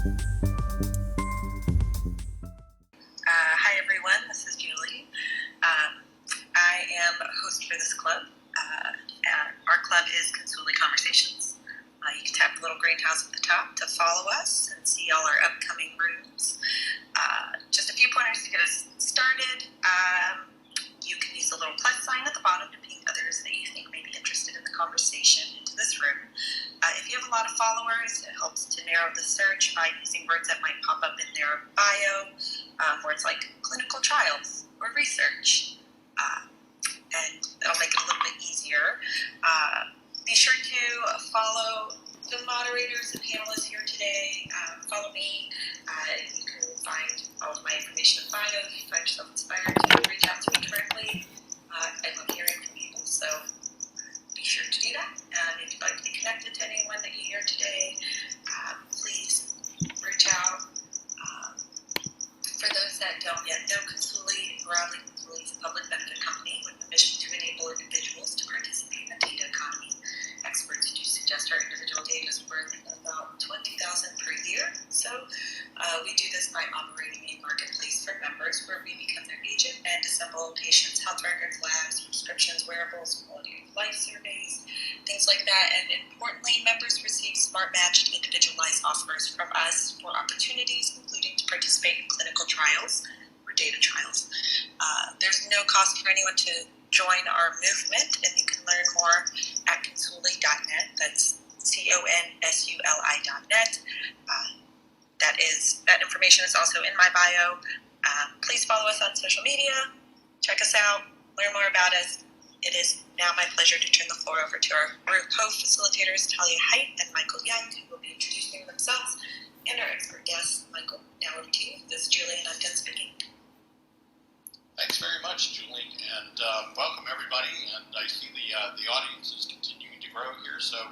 Hi everyone, this is Julie. I am a host for this club. Our club is Consuli Conversations. You can tap the little green house at the top to follow us and see all our upcoming rooms. Just a few pointers to get us started. You can use the little plus sign at the bottom to ping others that you think may be interested in the conversation into this room. If you have a lot of followers, it helps to narrow the search by using words that might pop up in their bio, words like clinical trials or research, and it'll make it a little bit easier. Be sure to follow the moderators and panelists here today. Follow me. You can find all of my information in bio. If you find yourself inspired to reach out to me directly, I love hearing from people, so be sure to do that. If you'd like to be connected to anyone that you hear today, please reach out. For those that don't yet know Consuli, broadly, Consuli is a public benefit company with the mission to enable individuals to participate in the data economy. Experts do suggest our individual data is worth about $20,000 per year. So we do this by operating a marketplace for members where we become their agent and assemble patients' health records, labs, prescriptions, wearables, quality of life surveys, things like that. And importantly, members receive smart-matched, individualized offers from us for opportunities, including to participate in clinical trials or data trials. There's no cost for anyone to join our movement, and you can learn more at consuli.net. That's consuli.net. That information is also in my bio. Please follow us on social media. Check us out. Learn more about us. It is now my pleasure to turn the floor over to our group co-facilitators, Talia Height and Michael Young, who will be introducing themselves, and our expert guest, Michael. Now over to you. This is Julie, and I'm done speaking. Thanks very much, Julie, and welcome everybody. And I see the audience is continuing to grow here, so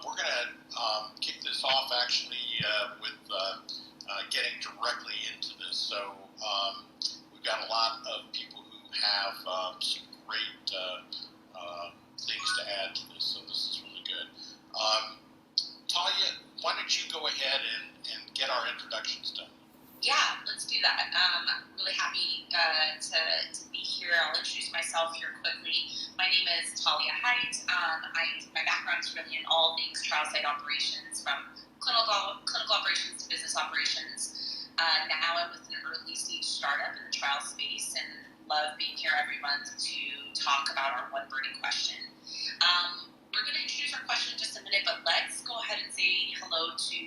we're going to kick this off actually with getting directly into this. So we've got a lot of people who have some great things to add to this, so this is really good. Talia, why don't you go ahead and get our introductions done? Yeah, let's do that. I'm really happy to be here. I'll introduce myself here quickly. My name is Talia Height. My background is really in all things trial site operations, from clinical operations to business operations. Now I'm with an early stage startup in the trial space and love being here every month to talk about our one burning question. We're going to introduce our question in just a minute, but let's go ahead and say hello to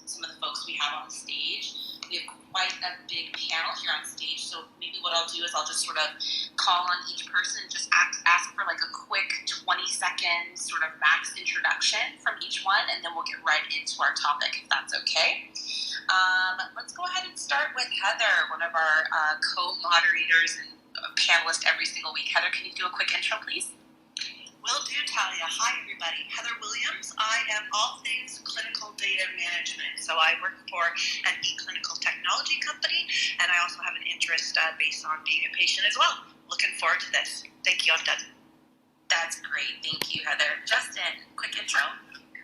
some of the folks we have on the stage. We have quite a big panel here on stage, so maybe what I'll do is I'll just sort of call on each person, just ask for like a quick 20-second sort of max introduction from each one, and then we'll get right into our topic, if that's okay. Let's go ahead and start with Heather, one of our co-moderators and panelists every single week. Heather, can you do a quick intro, please? Will do, Talia. Hi, everybody. Heather Williams. I am all things clinical data management. So I work for an e-clinical technology company, and I also have an interest based on being a patient as well. Looking forward to this. Thank you. I'm done. That's great. Thank you, Heather. Justin, quick intro.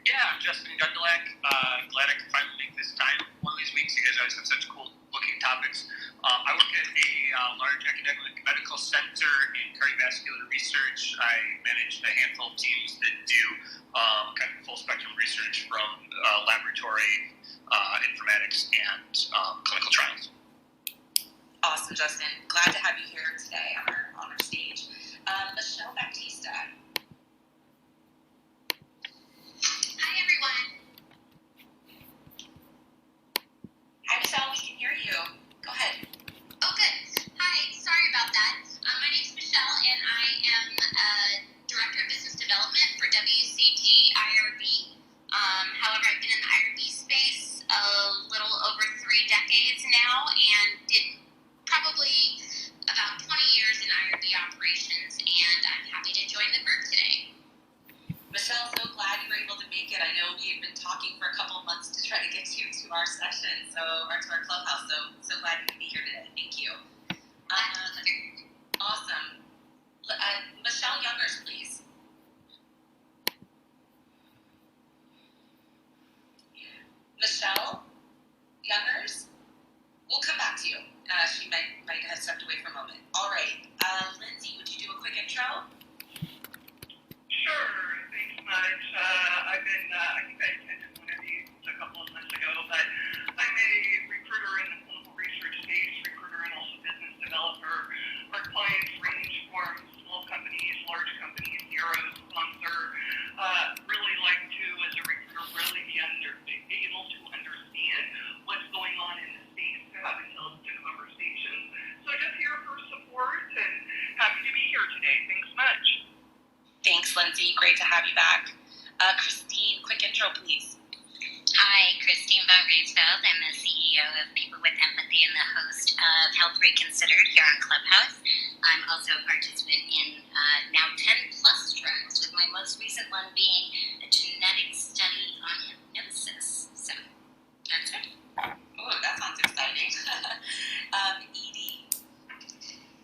Yeah, I'm Justin Gundalek. Glad I could finally make this time. One of these weeks, you guys always have such cool looking topics. I work at a large academic medical center in cardiovascular research. I manage a handful of teams that do kind of full spectrum research from laboratory, informatics, and clinical trials. Awesome, Justin. Glad to have you here today on our stage. Michelle Baptista. Hi, everyone. Hi, Michelle. We can hear you. Go ahead. Oh, good. Hi. Sorry about that. My name's Michelle, and I am Director of Business Development for WCG IRB. However, I've been in the IRB space a little over 3 decades now, and did probably about 20 years in IRB operations, and I'm happy to join the group today. Michelle, so glad you were able to make it. I know we've been talking for a couple of months to try to get you to our session, or to our clubhouse, so glad you could be here today. Thank you. Awesome. Michelle Youngers, please. Michelle? Youngers, we'll come back to you. She might have stepped away for a moment. All right, Lindsay, would you do a quick intro? Sure, thanks much. I think I attended one of these a couple of months ago, but I'm a recruiter in the clinical research space, recruiter and also business developer. Our clients range from small companies, large companies, CROs, sponsor. Really like to, as a recruiter, really be able to understand what's going on in the space to have intelligent conversations. So just here for support and happy to be here today. Thanks much. Thanks, Lindsay. Great to have you back. Christine, quick intro, please. Hi, Christine von Reesfeld. I'm the CEO of People with Empathy and the host of Health Reconsidered here on Clubhouse. I'm also a participant in now 10 plus trials, with my most recent one being a genetic study on hypnosis. So that's it. Oh, that sounds exciting. Edie.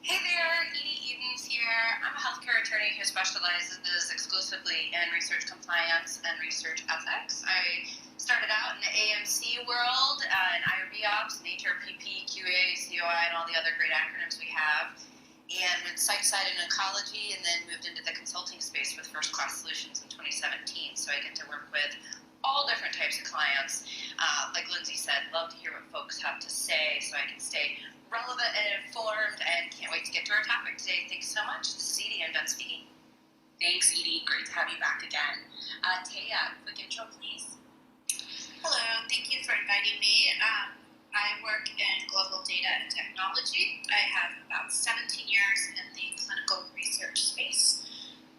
Hey there, Edie Edens here. I'm a healthcare attorney who specializes exclusively in research compliance and research ethics. I started out in the AMC world, in IRB ops, and HRPP, QA, COI, and all the other great acronyms we have, and went site-side in oncology, and then moved into the consulting space with First Class Solutions in 2017. So I get to work with all different types of clients. Like Lindsay said, love to hear what folks have to say so I can stay relevant and informed, and can't wait to get to our topic today. Thanks so much. This is Edie. I'm done speaking. Thanks, Edie. Great to have you back again. Taya, quick intro, please. Hello. Thank you for inviting me. I work in global data and technology. I have about 17 years in the clinical research space,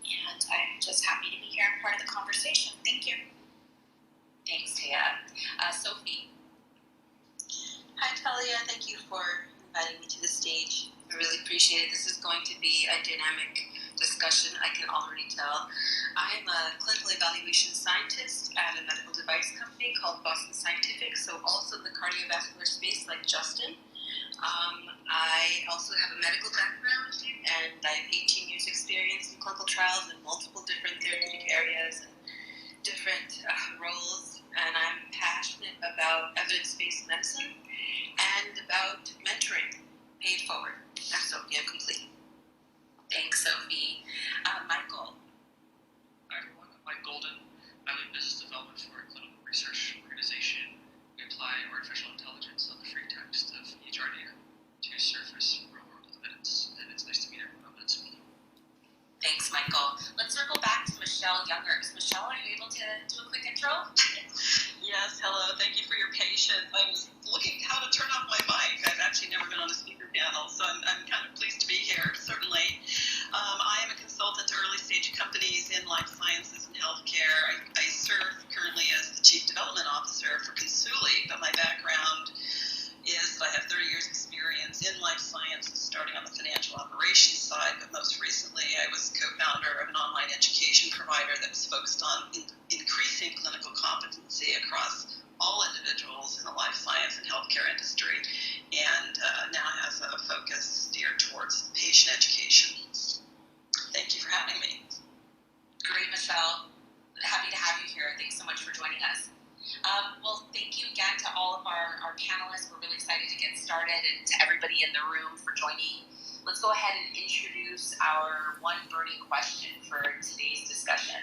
and I'm just happy to be here and part of the conversation. Thank you. Thanks, Taya. Sophie. Hi, Talia. Thank you for inviting me to the stage. I really appreciate it. This is going to be a dynamic discussion, I can already tell. I'm a clinical evaluation scientist at a medical device company called Boston Scientific, so also in the cardiovascular space like Justin. I also have a medical background, and I have 18 years experience in clinical trials in multiple different therapeutic areas and different roles, and I'm passionate about evidence-based medicine and about mentoring paid forward. I'm Sophie, I'm complete. Thanks, Sophie. Michael. Hi, everyone. I'm Mike Golden. I'm in business development for a clinical research organization. We apply artificial intelligence on the free text of EHR data to surface real-world evidence, and it's nice to meet everyone I'm done speaking. Thanks, Michael. Let's circle back to Michelle Youngers. Michelle, are you able to do a quick intro? Yes, hello. Thank you for your patience. I was looking how to turn off my mic. I've actually never been on a speaker panel, so I'm kind of pleased to be here, certainly. I am a consultant to early-stage companies in life sciences and healthcare. I serve currently as the Chief Development Officer for Consuli, but my background is that I have 30 years experience in life sciences, starting on the financial operations side, but most recently I was co-founder of an online education provider that was focused on increasing clinical competency across all individuals in the life science and healthcare industry, and now has a focus steered towards patient education. Thank you for having me. Great, Michelle. Happy to have you here. Thanks so much for joining us. Well, thank you again to all of our panelists. We're really excited to get started, and to everybody in the room for joining. Let's go ahead and introduce our one burning question for today's discussion.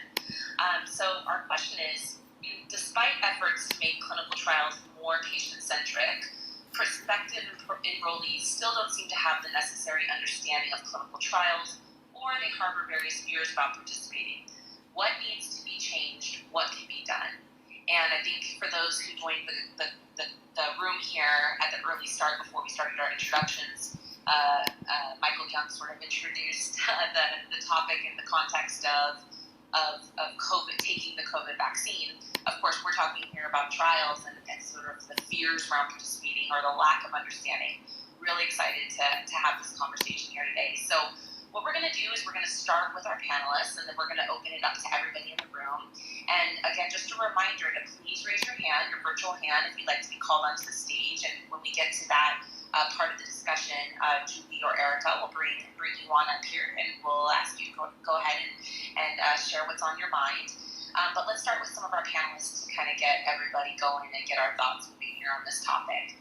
So our question is, despite efforts to make clinical trials more patient-centric, prospective enrollees still don't seem to have the necessary understanding of clinical trials, or they harbor various fears about participating. What needs to be changed? What can be done? And I think for those who joined the room here at the early start before we started our introductions, Michael Young sort of introduced the topic in the context of COVID, taking the COVID vaccine. Of course, we're talking here about trials and sort of the fears around participating or the lack of understanding. Really excited to have this conversation here today. So what we're going to do is we're going to start with our panelists, and then we're going to open it up to everybody in the room. And again, just a reminder to please raise your hand, your virtual hand, if you'd like to be called onto the stage. And when we get to that part of the discussion, Julie or Erica will bring you on up here, and we'll ask you to go ahead and share what's on your mind. But let's start with some of our panelists to kind of get everybody going and get our thoughts moving here. here on this topic.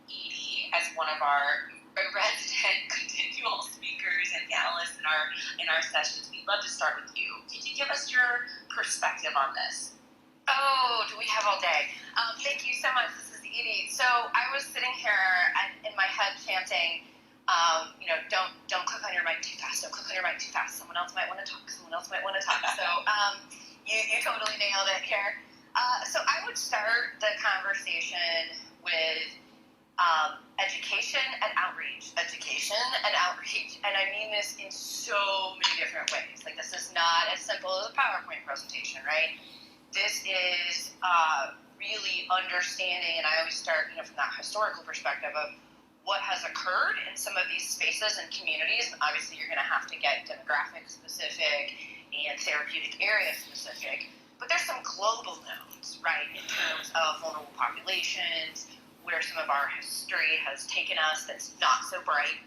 Edie, as one of our resident continual speakers and panelists in our sessions, we'd love to start with you. Could you give us your perspective on this? Oh, do we have all day? Thank you so much. This is Edie. So I was sitting here in my head chanting, don't click on your mic too fast. Don't click on your mic too fast. Someone else might want to talk. Someone else might want to talk. So you totally nailed it here. So I would start the conversation with education and outreach. Education and outreach. And I mean this in so many different ways. Like, this is not as simple as a PowerPoint presentation, right? This is really understanding, and I always start from that historical perspective of what has occurred in some of these spaces and communities. And obviously, you're going to have to get demographic specific and therapeutic area specific. But there's some global nodes, right, in terms of vulnerable populations, where some of our history has taken us that's not so bright,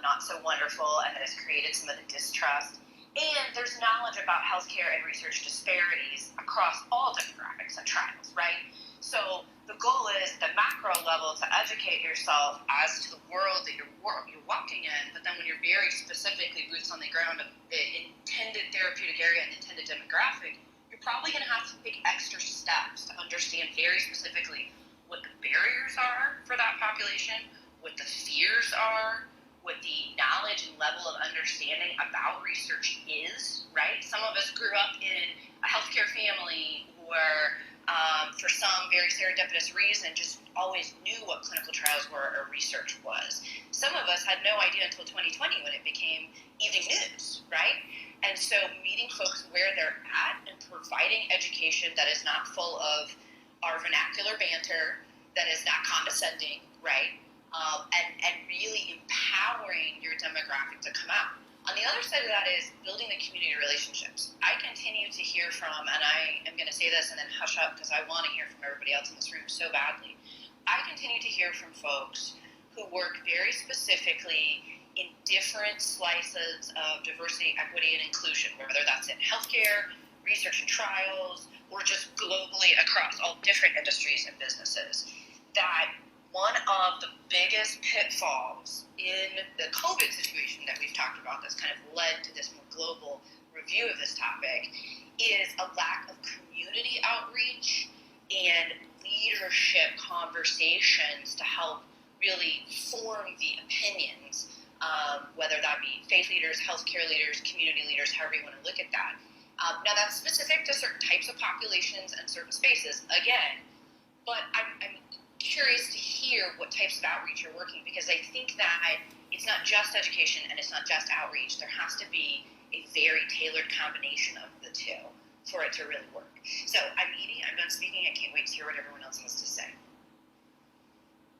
not so wonderful, and that has created some of the distrust. And there's knowledge about healthcare and research disparities across all demographics and trials, right? So the goal is the macro level to educate yourself as to the world that you're walking in, but then when you're very specifically boots on the ground of the intended therapeutic area and intended demographic, you're probably going to have to take extra steps to understand very specifically what the barriers are for that population, what the fears are, what the knowledge and level of understanding about research is, right? Some of us grew up in a healthcare family or for some very serendipitous reason just always knew what clinical trials were or research was. Some of us had no idea until 2020 when it became evening news, right? And so meeting folks where they're at and providing education that is not full of our vernacular banter, that is not condescending, right? And really empowering your demographic to come out. On the other side of that is building the community relationships. I continue to hear from, and I am going to say this and then hush up because I want to hear from everybody else in this room so badly. I continue to hear from folks who work very specifically in different slices of diversity, equity, and inclusion, whether that's in healthcare, research and trials, or just globally across all different industries and businesses, that one of the biggest pitfalls in the COVID situation that we've talked about that's kind of led to this more global review of this topic is a lack of community outreach and leadership conversations to help really form the opinions, whether that be faith leaders, healthcare leaders, community leaders, however you want to look at that. Now, that's specific to certain types of populations and certain spaces, again, but I'm curious to hear what types of outreach you're working, because I think that it's not just education and it's not just outreach. There has to be a very tailored combination of the two for it to really work. So I'm Edie, I'm done speaking. I can't wait to hear what everyone else has to say.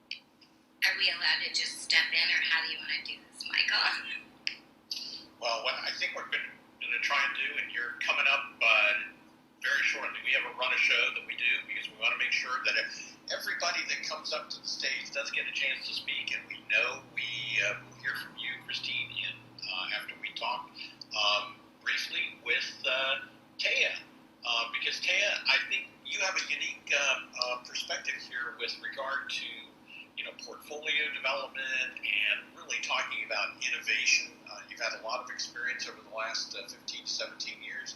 Are we allowed to just step in, or how do you want to do this, Michael? Well, what I think we're going to try and do, and you're coming up very shortly, we have a run of show that we do because we want to make sure that everybody that comes up to the stage does get a chance to speak, and we know we will hear from you, Christine, after we talk briefly with Taya, because Taya, I think you have a unique perspective here with regard to portfolio development and really talking about innovation. You've had a lot of experience over the last 15 to 17 years,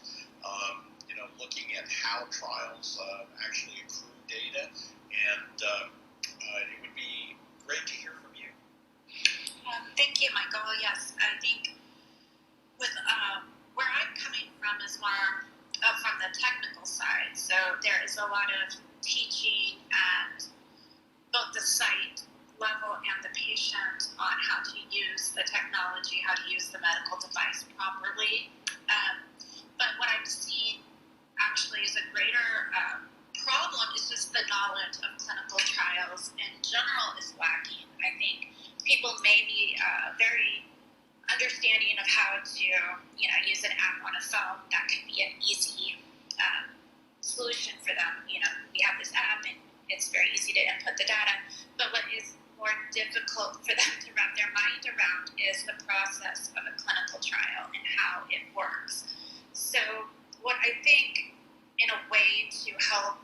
looking at how trials actually accrue data, and it would be great to hear from you. Thank you, Michael. Yes, I think with where I'm coming from is more from the technical side. So there is a lot of teaching at both the site level and the patient on how to use the technology, how to use the medical device properly. But what I'm seeing actually is a greater problem is just the knowledge of clinical trials in general is lacking. I think people may be very understanding of how to, use an app on a phone. That could be an easy solution for them. We have this app and it's very easy to input the data. But what is more difficult for them to wrap their mind around is the process of a clinical trial and how it works. So what I think in a way to help,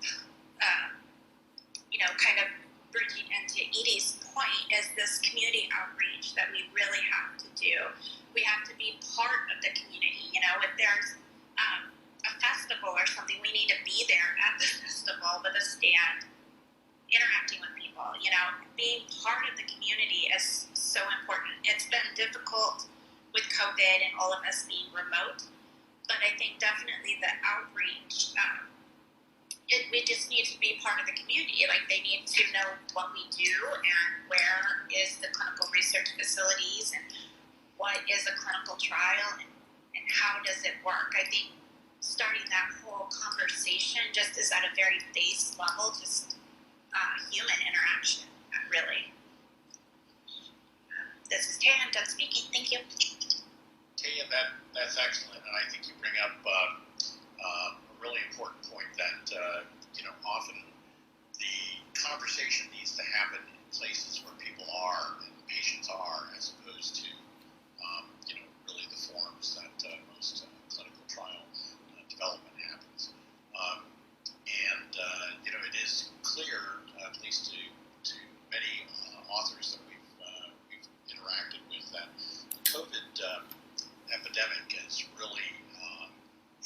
kind of bridging into Edie's point, is this community outreach that we really have to do. We have to be part of the community. If there's a festival or something, we need to be there at the festival with a stand, interacting with people. Being part of the community is so important. It's been difficult with COVID and all of us being remote, but I think definitely the outreach, we just need to be part of the community. Like, they need to know what we do and where is the clinical research facilities and what is a clinical trial and how does it work. I think starting that whole conversation just is at a very base level, just human interaction, really. This is Taya. I'm done speaking. Thank you. Taya, that's excellent, and I think you bring up a really important point that often the conversation needs to happen in places where people are and patients are, as opposed to really the forums that most clinical trial development happens. It is clear, at least to many authors that we've interacted with, that the COVID epidemic has really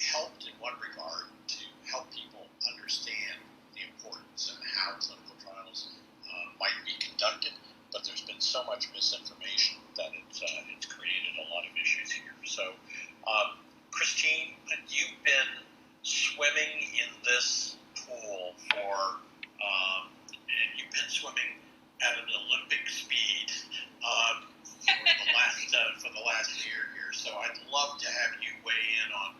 helped in one regard to help people understand the importance and how clinical trials might be conducted, but there's been so much misinformation that it's created a lot of issues here. So, Christine, you've been swimming in this pool and you've been swimming at an Olympic speed for the last year here. So I'd love to have you weigh in on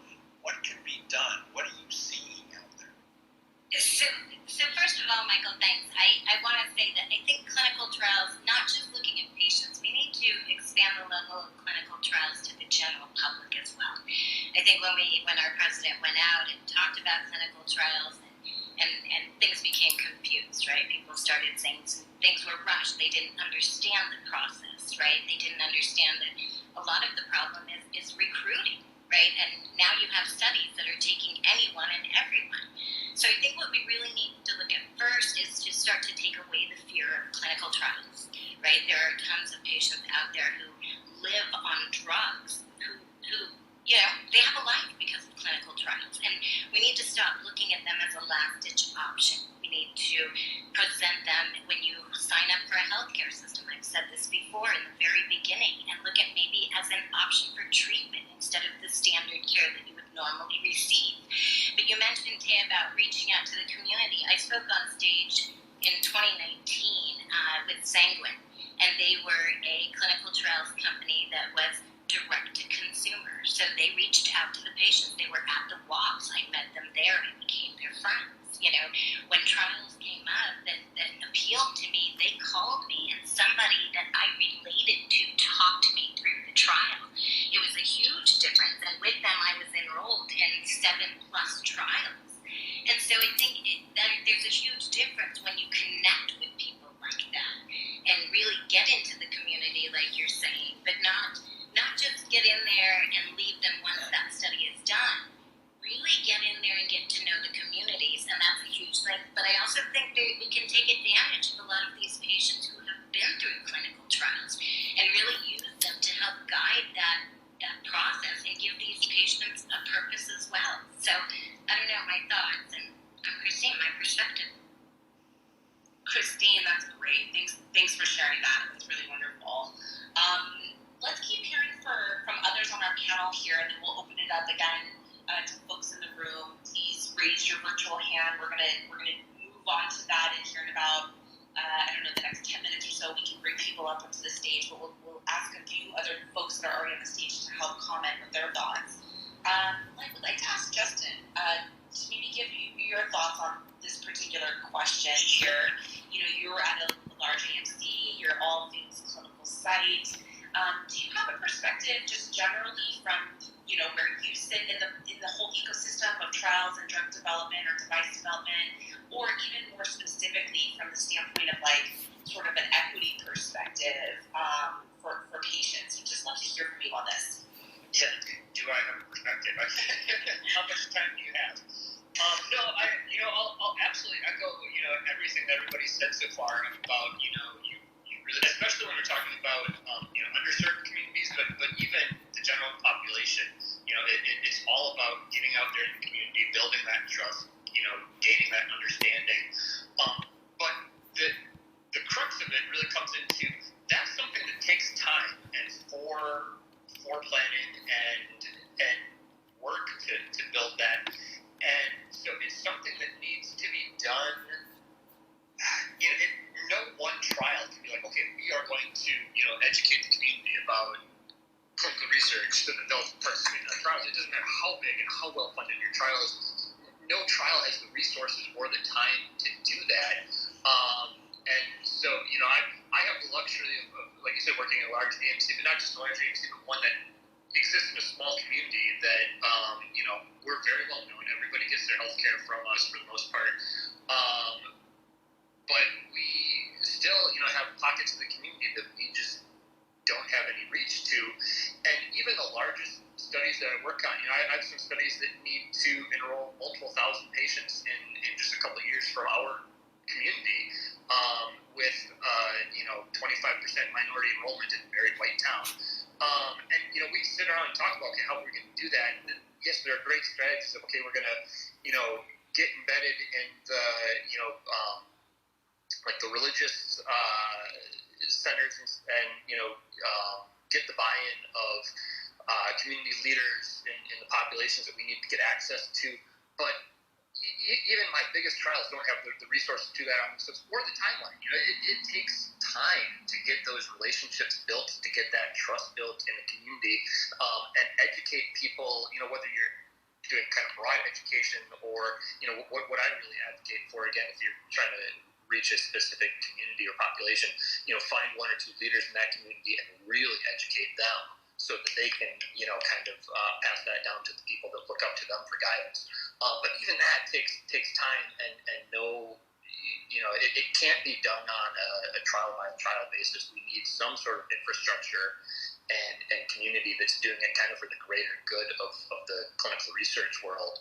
what can be done. What are you seeing out there? So first of all, Michael, thanks. I want to say that I think clinical trials, not just looking at patients, we need to expand the level of clinical trials to the general public as well. I think when our president went out and talked about clinical trials and things became confused, right? People started saying things were rushed. They didn't understand the process, right? They didn't understand that a lot of the problem is recruiting, right? And now you have studies that are taking anyone and everyone. So I think what we really need to look at first is to start to take away the fear of clinical trials, right? There are tons of patients out there who live on drugs, who they have a life because of clinical trials. And we need to stop looking at them as a last-ditch option. We need to present them when you sign up for a healthcare system. I've said this before in the very beginning, and look at maybe as an option for treatment instead of the standard care that you would normally receive. But you mentioned, Tay, about reaching out to the community. I spoke on stage in 2019 with Sanguine, and they were a clinical trials company that was direct to consumer. So they reached out to the patients. They were at the walks. I met them there and became their friends. When trials came up that appealed to me, they called me, and somebody that I related to talked me through the trial. It was a huge difference, and with them I was enrolled in 7+ trials. And so I think there's a huge difference when you connect with people like that and really get into the community like you're saying, but not just get in there and leave them once that study is done. Really get in there and get to know the communities, and that's a huge thing. But I also think that we can take advantage of a lot of these patients who have been through clinical trials and really use them to help guide that process and give these patients a purpose as well. So, I don't know, my thoughts, and I'm Christine, my perspective. Christine, that's great. Thanks for sharing that. That's really wonderful. Let's keep hearing from others on our panel here, and then we'll open it up again to folks in the room. Please raise your virtual hand. We're gonna move on to that in here in about the next 10 minutes or so. We can bring people up onto the stage, but we'll ask a few other folks that are already on the stage to help comment with their thoughts. I would like to ask Justin to maybe give you your thoughts on this particular question here. You're at a large AMC. You're all things clinical site. Do you have a perspective just generally from where you sit in the whole ecosystem of trials and drug development or device development, or even more specifically from far enough about, you really, especially when we're talking about, underserved communities, but even the general population, it's all about getting out there in the community, building that trust, gaining that understanding. But the crux of it really comes into that's something that takes time and for planning and work to build that. And so it's something that needs to be done. No one trial can be like, okay, we are going to, educate the community about clinical research, that they'll participate in our trials. It doesn't matter how big and how well funded your trial is. No trial has the resources or the time to do that. And so, I have the luxury of, like you said, working in a large AMC, but not just a large AMC, but one that exists in a small community that, we're very well known. Everybody gets their health care from us for the most part. But we still, have pockets of the community that we just don't have any reach to. And even the largest studies that I work on, I have some studies that need to enroll multiple thousand patients in just a couple of years for our community, with 25% minority enrollment in a very white town. And we sit around and talk about, okay, how are we going to do that? And yes, there are great strategies of, okay, we're going to get embedded in the like the religious centers and get the buy-in of community leaders in the populations that we need to get access to. But even my biggest trials don't have the resources to that or the timeline. It takes time to get those relationships built, to get that trust built in the community, and educate people. Whether you're doing kind of broad education or what I really advocate for. Again, if you're trying to reach a specific community or population, find one or two leaders in that community and really educate them so that they can, kind of pass that down to the people that look up to them for guidance. But even that takes time and no, it can't be done on a trial-by-trial basis. We need some sort of infrastructure and community that's doing it kind of for the greater good of the clinical research world.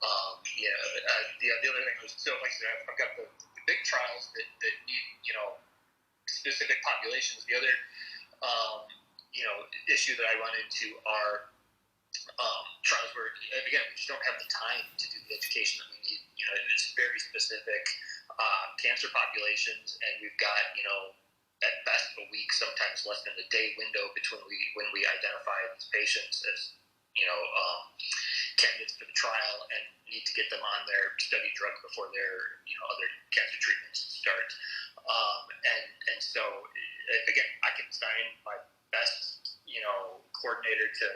The other thing was, so like I said, I've got the big trials that need, specific populations. The other, issue that I run into are trials where, again, we just don't have the time to do the education that we need. It's very specific cancer populations, and we've got, at best a week, sometimes less than a day window between when we identify these patients as, candidates for the trial and need to get them on their study drug before their, other cancer treatments start. And so, again, I can assign my best, coordinator to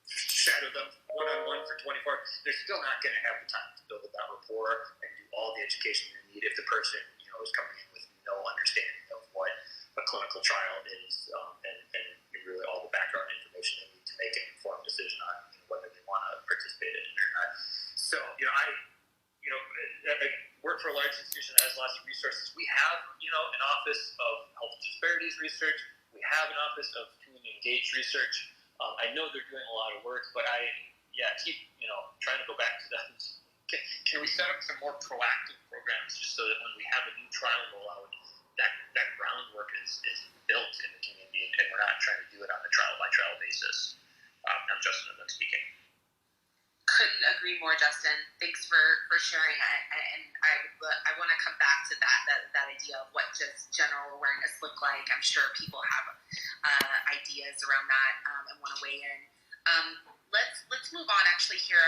shadow them one-on-one for 24 hours. They're still not going to have the time to build that rapport and do all the education they need if the person, is coming in with no understanding of what a clinical trial is, and really all the background information they need to make an informed decision on whether they want to participate in it or not. So, I work for a large institution that has lots of resources. We have, an office of health disparities research. We have an office of community engaged research. I know they're doing a lot of work, but I keep, trying to go back to them. Can we set up some more proactive programs just so that when we have a new trial rollout, that groundwork is built in the community and we're not trying to do it on a trial-by-trial basis? I'm Justin, and I'm speaking. Couldn't agree more, Justin. Thanks for sharing. I want to come back to that idea of what does general awareness look like. I'm sure people have ideas around that and want to weigh in. Let's move on. Actually, here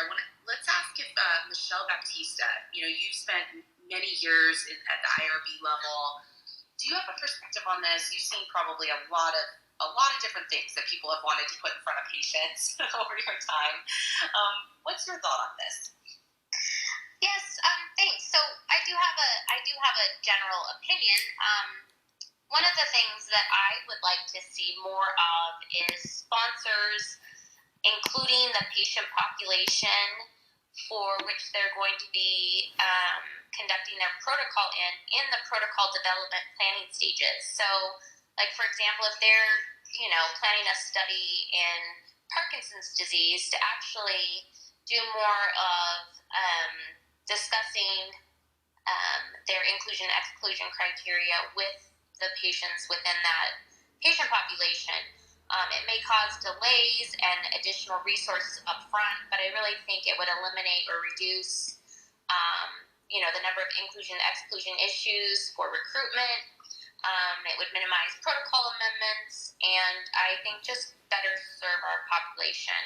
let's ask if Michelle Baptista. You've spent many years at the IRB level. Do you have a perspective on this? You've seen probably a lot of different things that people have wanted to put in front of patients over your time. What's your thought on this? Yes, thanks. So I do have a general opinion. One of the things that I would like to see more of is sponsors including the patient population for which they're going to be conducting their protocol in the protocol development planning stages. So, like for example, if they're planning a study in Parkinson's disease, to actually do more of discussing their inclusion-exclusion criteria with the patients within that patient population. It may cause delays and additional resources up front, but I really think it would eliminate or reduce, the number of inclusion-exclusion issues for recruitment. It would minimize protocol amendments, and I think just better serve our population.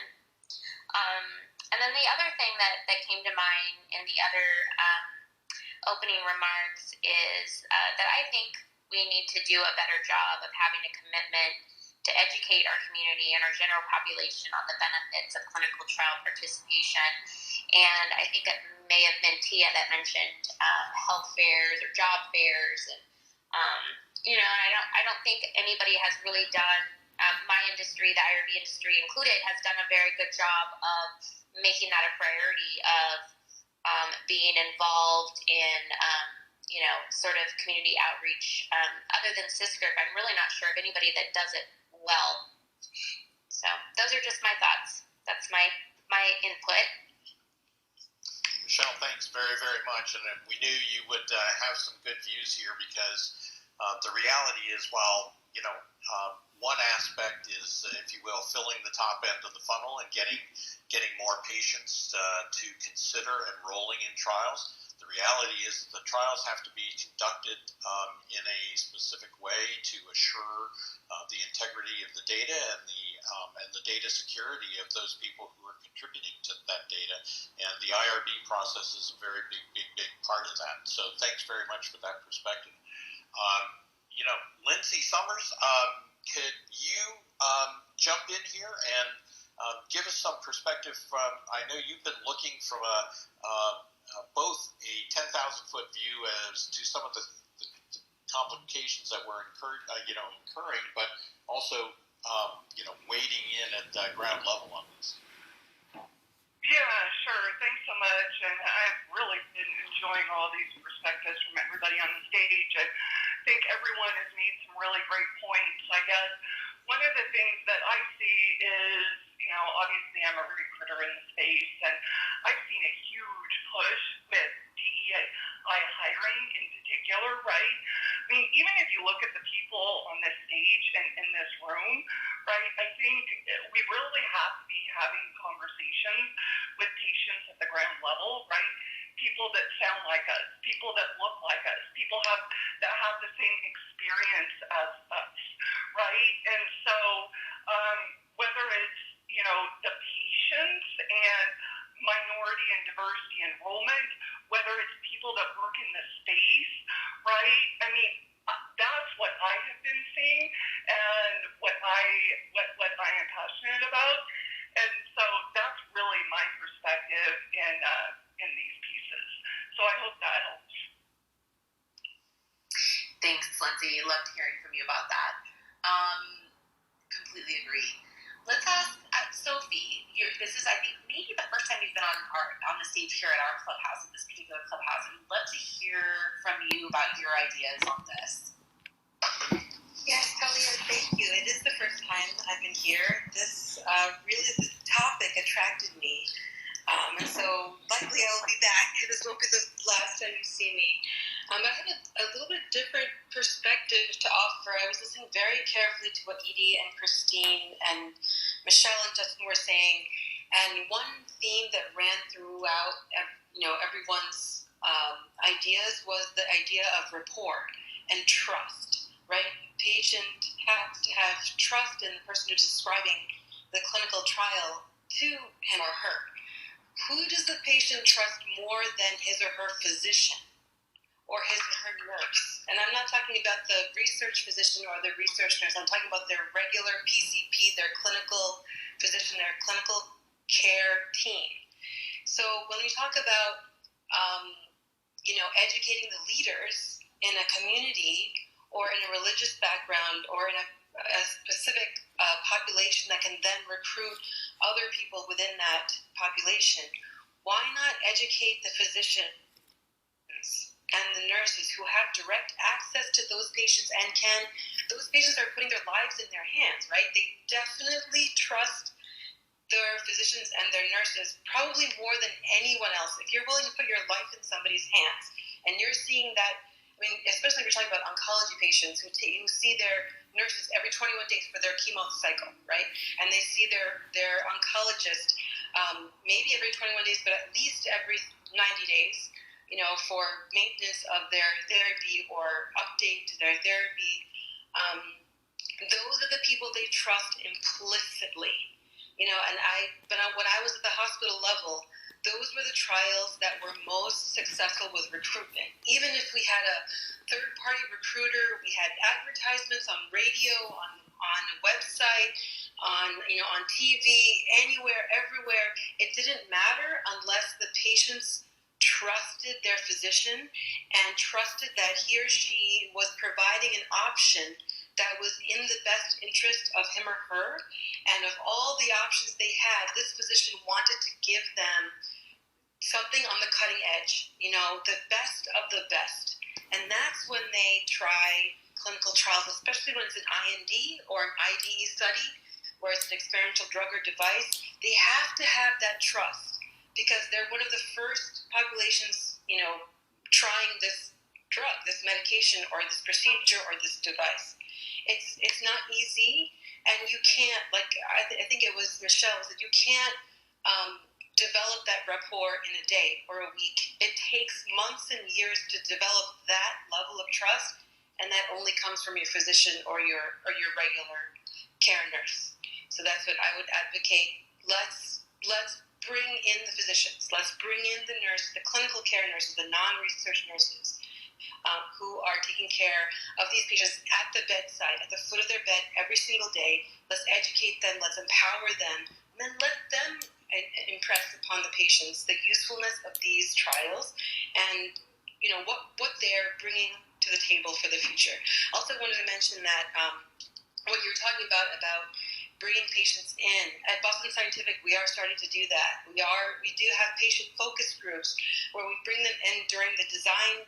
And then the other thing that came to mind in the other opening remarks is that I think we need to do a better job of having a commitment to educate our community and our general population on the benefits of clinical trial participation. And I think it may have been Tia that mentioned health fairs or job fairs, and I don't think anybody has really done. My industry, the IRB industry included, has done a very good job of making that a priority of being involved in sort of community outreach. Other than SysGroup, I'm really not sure of anybody that does it well. So those are just my thoughts. That's my input. Michelle, thanks very, very much. And we knew you would have some good views here because the reality is, while, one aspect is, if you will, filling the top end of the funnel and getting more patients to consider enrolling in trials. The reality is the trials have to be conducted in a specific way to assure the integrity of the data and the data security of those people who are contributing to that data. And the IRB process is a very big part of that. So thanks very much for that perspective. Lindsay Summers, could you jump in here and give us some perspective from, I know you've been looking from both a 10,000-foot view as to some of the complications that we're incurring, but also, wading in at ground level on this. Yeah, sure. Thanks so much. And I've really been enjoying all these perspectives from everybody on the stage. I think everyone has made some really great points. I guess one of the things that I see is, obviously I'm a recruiter in the space, and I've seen a huge push with DEI hiring in particular, right? I mean, even if you look at the people on this stage and in this room, right, I think we really have to be having conversations with patients at the ground level, right? People that sound like us, people that look like us, people that have the same experience as us, right? And so whether it's, the patients and minority and diversity enrollment, whether it's people that work in the space, right? I mean, that's what I have been seeing and what I am passionate about. And so that's really my perspective in these pieces. So I hope that helps. Thanks, Lindsay. Loved hearing from you about that. Completely agree. Let's ask Sophie. This is, I think, maybe the first time you've been on the stage here at our clubhouse, in this particular clubhouse. I'd love to hear from you about your ideas on this. Yes, Talia, thank you. It is the first time I've been here. This the topic attracted me. And so likely I will be back. This won't be the last time you see me. I have a little bit different perspective to offer. I was listening very carefully to what Edie and Christine and Michelle and Justin were saying. And one theme that ran throughout everyone's ideas was the idea of rapport and trust, right? Patient has to have trust in the person who's describing the clinical trial to him or her. Who does the patient trust more than his or her physician or his or her nurse? And I'm not talking about the research physician or the research nurse. I'm talking about their regular PCP, their clinical physician, their clinical care team. So when we talk about, educating the leaders in a community or in a religious background or in a specific population that can then recruit other people within that population, why not educate the physicians and the nurses who have direct access to those patients and those patients are putting their lives in their hands, right? They definitely trust their physicians and their nurses probably more than anyone else. If you're willing to put your life in somebody's hands, And you're seeing that, I mean, especially if you're talking about oncology patients who see their nurses every 21 days for their chemo cycle, right? And they see their oncologist maybe every 21 days, but at least every 90 days, for maintenance of their therapy or update to their therapy. Those are the people they trust implicitly, but when I was at the hospital level, those were the trials that were most successful with recruitment. Even if we had a third-party recruiter, we had advertisements on radio, on a website, on TV, anywhere, everywhere. It didn't matter unless the patients trusted their physician and trusted that he or she was providing an option that was in the best interest of him or her. And of all the options they had, this physician wanted to give them something on the cutting edge, the best of the best. And that's when they try clinical trials, especially when it's an IND or an IDE study, where it's an experimental drug or device. They have to have that trust because they're one of the first populations, trying this drug, this medication, or this procedure, or this device. It's not easy, and you can't, I think it was Michelle said, you can't develop that rapport in a day or a week. It takes months and years to develop that level of trust, and that only comes from your physician or your regular care nurse. So that's what I would advocate. Let's bring in the physicians. Let's bring in the nurse, the clinical care nurses, the non-research nurses who are taking care of these patients at the bedside, at the foot of their bed every single day. Let's educate them. Let's empower them. And then let them impress upon the patients the usefulness of these trials and what they're bringing to the table for the future. Also wanted to mention that what you were talking about bringing patients in. At Boston Scientific, we are starting to do that. We do have patient focus groups where we bring them in during the design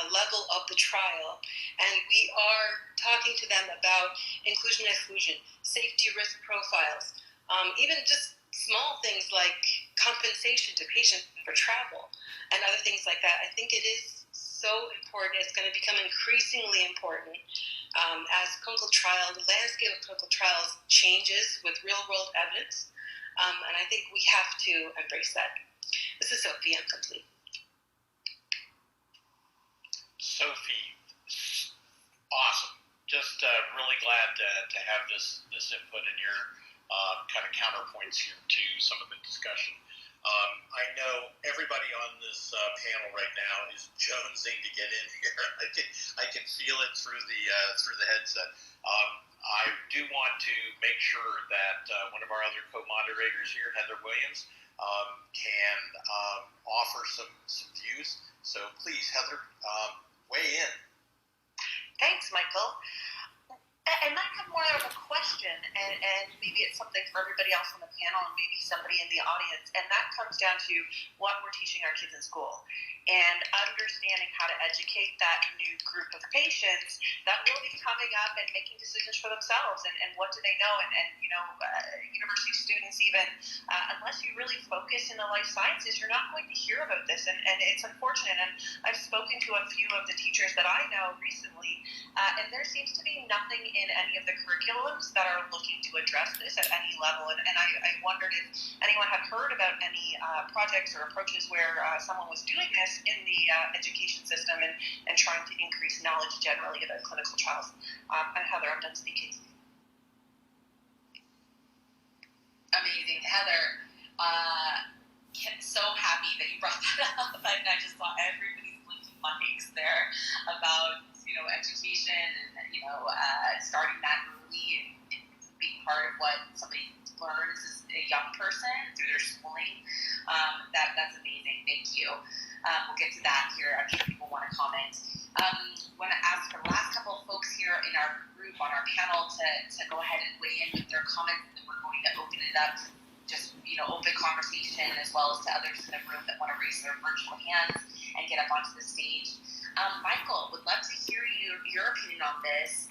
level of the trial, and we are talking to them about inclusion and exclusion, safety risk profiles, even just small things like compensation to patients for travel and other things like that. I think it is so important. It's going to become increasingly important as the landscape of clinical trials changes with real-world evidence, and I think we have to embrace that. This is Sophie. I'm complete. Sophie, awesome. Just really glad to have this input and your kind of counterpoints here to some of the discussion. I know everybody on this panel right now is jonesing to get in here. I can feel it through the headset. I do want to make sure that one of our other co-moderators here, Heather Williams, can offer some views. So please, Heather, weigh in. Thanks, Michael. And I have more of a question, and maybe it's something for everybody else on the panel and maybe somebody in the audience, and that comes down to what we're teaching our kids in school and understanding how to educate that new group of patients that will be coming up and making decisions for themselves, and what do they know, and university students even, unless you really focus in the life sciences, you're not going to hear about this, and it's unfortunate, and I've spoken to a few of the teachers that I know recently, and there seems to be nothing in any of the curriculums that are looking to address this at any level. And I wondered if anyone had heard about any projects or approaches where someone was doing this in the education system and trying to increase knowledge generally about clinical trials. And Heather, I'm done speaking. Amazing. Heather, so happy that you brought that up. And I just saw everybody's blinking mics there about education and starting that early and being part of what somebody learns as a young person through their schooling. That's amazing. Thank you. We'll get to that here. I'm sure people want to comment. Want to ask the last couple of folks here in our group on our panel to go ahead and weigh in with their comments, and then we're going to open it up, just open conversation, as well as to others in the room that want to raise their virtual hands and get up onto the stage. Michael, would love to hear your opinion on this.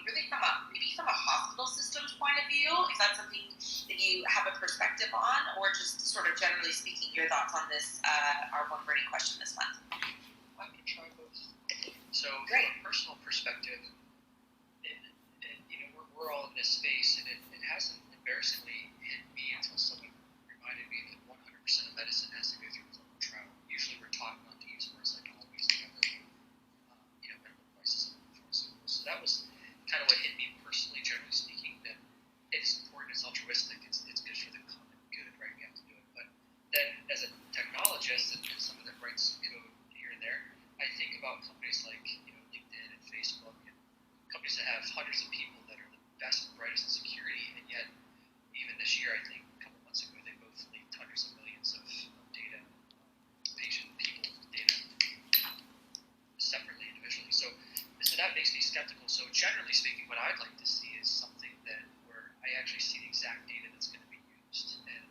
Really from a hospital systems point of view, if that's something that you have a perspective on, or just sort of generally speaking, your thoughts on this, our one burning question this month. So from a personal perspective, we're all in this space, and it hasn't embarrassingly hit me until someone reminded me that 100% of medicine has to go through clinical trial. Usually we're taught not to use words like always, never, medical devices and pharmaceuticals. So that was kind of what hit me personally, generally speaking, that it's important, it's altruistic, it's good for the common good, right? We have to do it. But then as a technologist and someone that writes code here and there, I think about companies like LinkedIn and Facebook and companies that have hundreds of people that are the best and brightest in security, and yet even this year, I think a couple months ago, they both leaked hundreds of millions of data, patient people data, separately, individually. So that makes me skeptical. So generally speaking, what I'd like to see is something where I actually see the exact data that's going to be used, and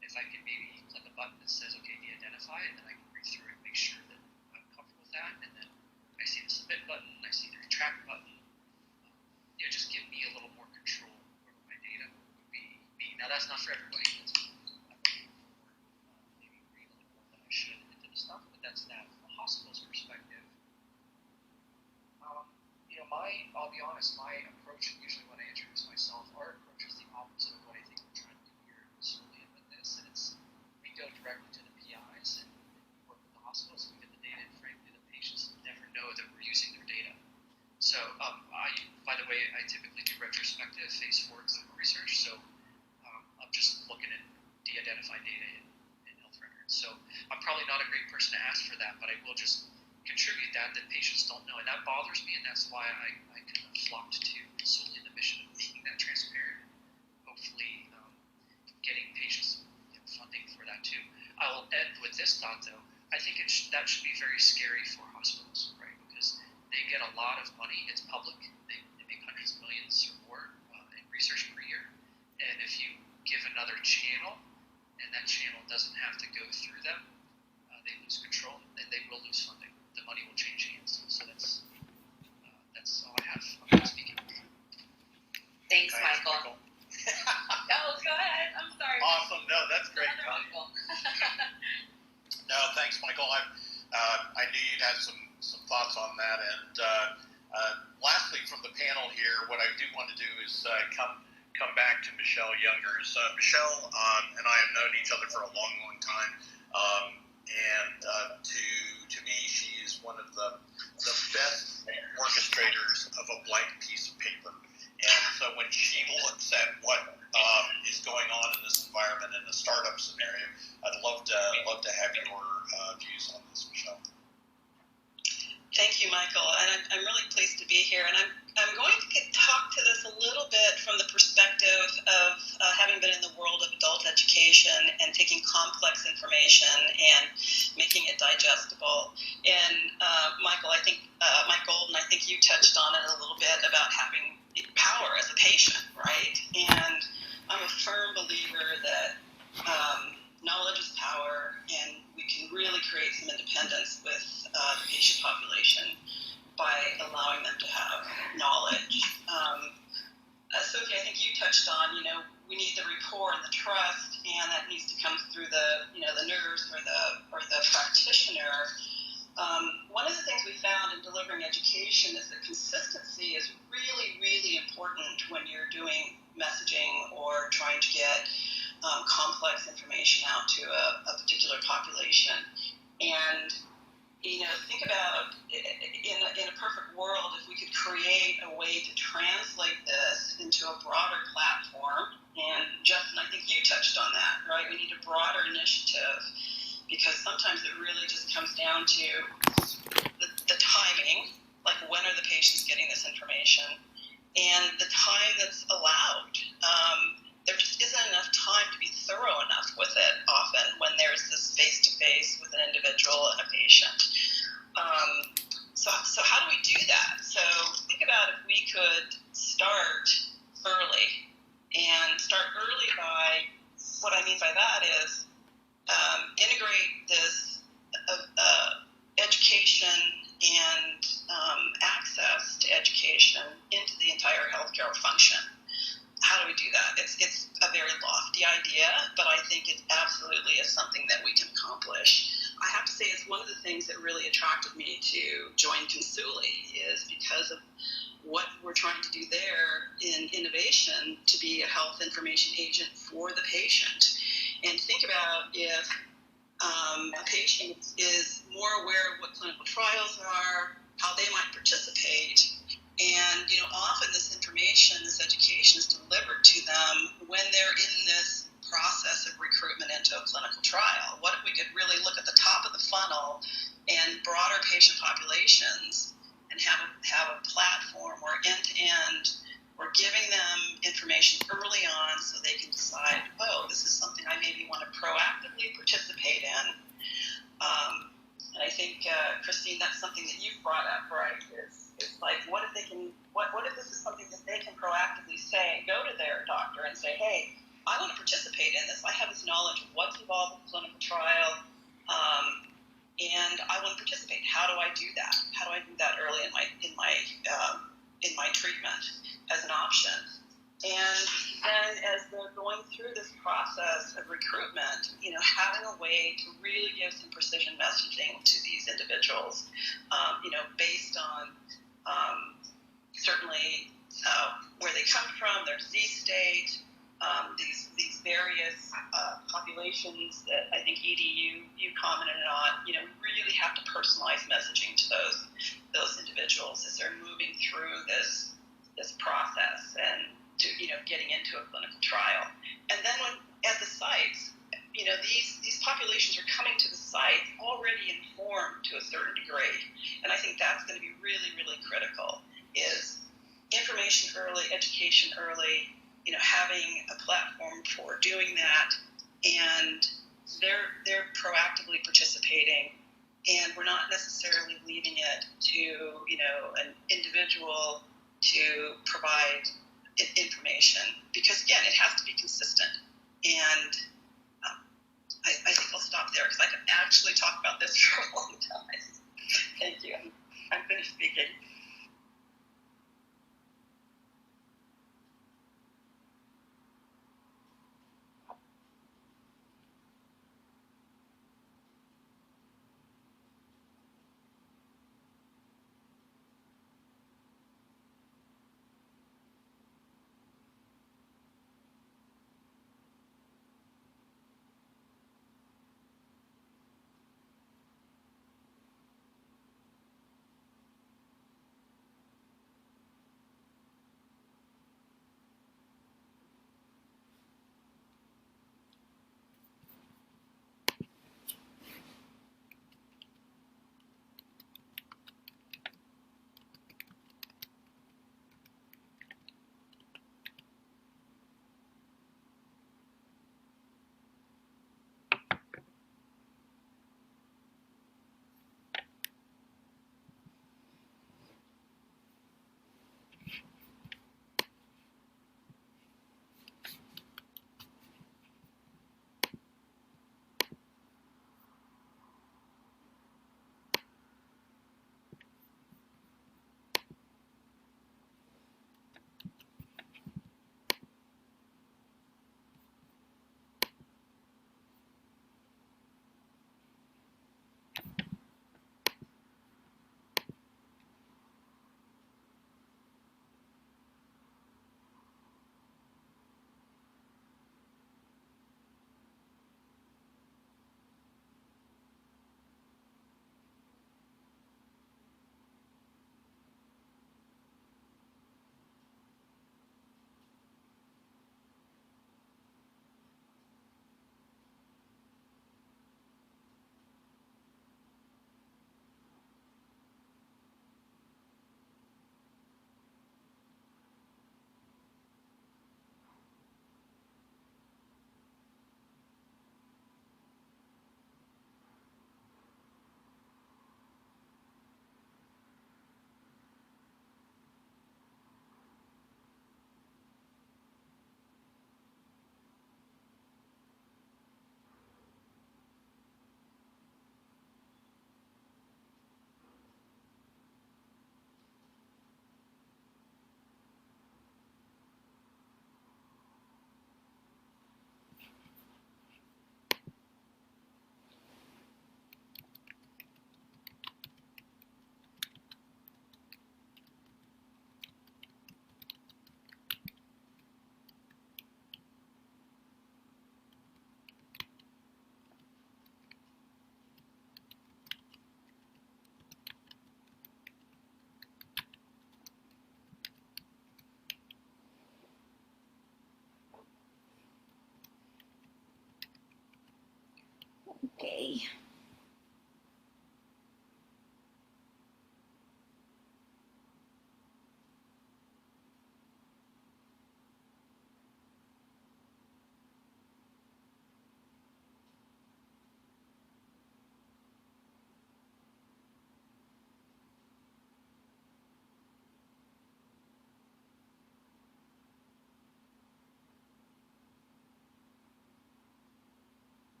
if I can maybe click a button that says, okay, de-identify, and then I can read through it and make sure that I'm comfortable with that, and then I see the submit button, I see the retract button. Just give me a little more control over my data would be me. Now that's not for everybody. That's maybe read a little more than I should into the stuff, but that's that. From a hospital's perspective, I'll be honest, my approach, usually when I introduce myself, our approach is the opposite of what I think we're trying to do here in Consuli and with this, and it's we go directly to the PIs and we work with the hospitals and we get the data, and frankly the patients never know that we're using their data. So, by the way, I typically do retrospective phase 4 clinical research, so I'm just looking at de-identified data in health records. So I'm probably not a great person to ask for that, but I will just contribute that patients don't know, and that bothers me, and that's why I kind of flocked to Consuli, the mission of making that transparent, hopefully getting patients funding for that too. I will end with this thought, though. I think that should be very scary for hospitals, right? Because they get a lot of money. It's public. They make hundreds of millions or more in research per year. And if you give another channel, and that channel doesn't have to go through them, they lose control, and they will lose funding. The money will change hands. So that's all I have. I'm speaking. Thanks, Michael. No, go ahead. I'm sorry. Awesome. No, that's great. Michael. No, thanks, Michael. I knew you'd had some thoughts on that. And lastly, from the panel here, what I do want to do is come back to Michelle Youngers. Michelle and I have known each other for a long, long time. And to me, she is one of the best orchestrators of a blank piece of paper. And so when she looks at what is going on in this environment in the startup scenario, I'd love to have your views on this, Michelle. Thank you, Michael, and I'm really pleased to be here. And I'm going to talk to this a little bit from the perspective of having been in the world of adult education and taking complex information and making it digestible. And Michael, I think Mike Golden, I think you touched on it a little bit about having power as a patient, right? And I'm a firm believer that knowledge is power, and we can really create some independence with the patient population by allowing them to have knowledge. Sophie, I think you touched on, we need the rapport and the trust, and that needs to come through the nurse or the practitioner. One of the things we found in delivering education is that consistency is really, really important when you're doing messaging or trying to get complex information out to a particular population. And think about in a perfect world, if we could create a way to translate this into a broader platform. And Justin, I think you touched on that, right? We need a broader initiative, because sometimes it really just comes down to the timing, like when are the patients getting this information, and the time that's allowed. There just isn't enough time to be thorough enough with it often when there's this face-to-face with an individual and a patient. So how do we do that? So think about if we could start early, and start early by, what I mean by that is integrate this education and access to education into the entire healthcare function. How do we do that? It's a very lofty idea, but I think it absolutely is something that we can accomplish. I have to say, it's one of the things things that really attracted me to join Consuli is because of what we're trying to do there in innovation to be a health information agent for the patient. And think about if a patient is more aware of what clinical trials are, how they might participate, and often this information, this education is delivered to them when they're in this process of recruitment into a clinical trial. What if we could really look at the top of the funnel and broader patient populations and have a platform where end-to-end we're giving them information early on so they can decide, oh, this is something I maybe want to proactively participate in. And I think, Christine, that's something that you've brought up, right? Is like, what if this is something that they can proactively say, go to their doctor and say, hey, I want to participate in this. I have this knowledge of what's involved in the clinical trial, and I want to participate. How do I do that? How do I do that early in my treatment as an option? And then as they're going through this process of recruitment, having a way to really give some precision messaging to these individuals, based on certainly where they come from, their disease state, these various populations that I think Edie you commented on. We really have to personalize messaging to those individuals as they're moving through this process and to getting into a clinical trial. And then when at the sites, these populations are coming to the site already informed to a certain degree, and I think that's going to be really, really critical. Is information early, education early, having a platform for doing that, and they're proactively participating, and we're not necessarily leaving it to an individual to provide information, because again, it has to be consistent. And I think I'll stop there because I could actually talk about this for a long time. Thank you. I'm finished speaking.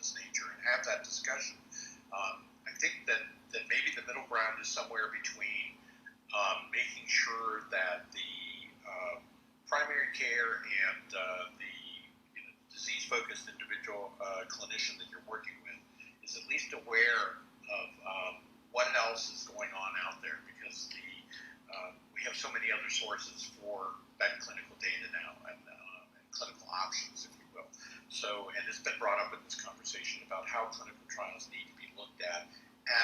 this nature and have that discussion. I think that maybe the middle ground is somewhere between making sure that the primary care and the disease-focused individual clinician that you're working with is at least aware of what else is going on out there, because we have so many other sources for that clinical data now and clinical options, if you will. So, and it's been brought up in this conversation about how clinical trials need to be looked at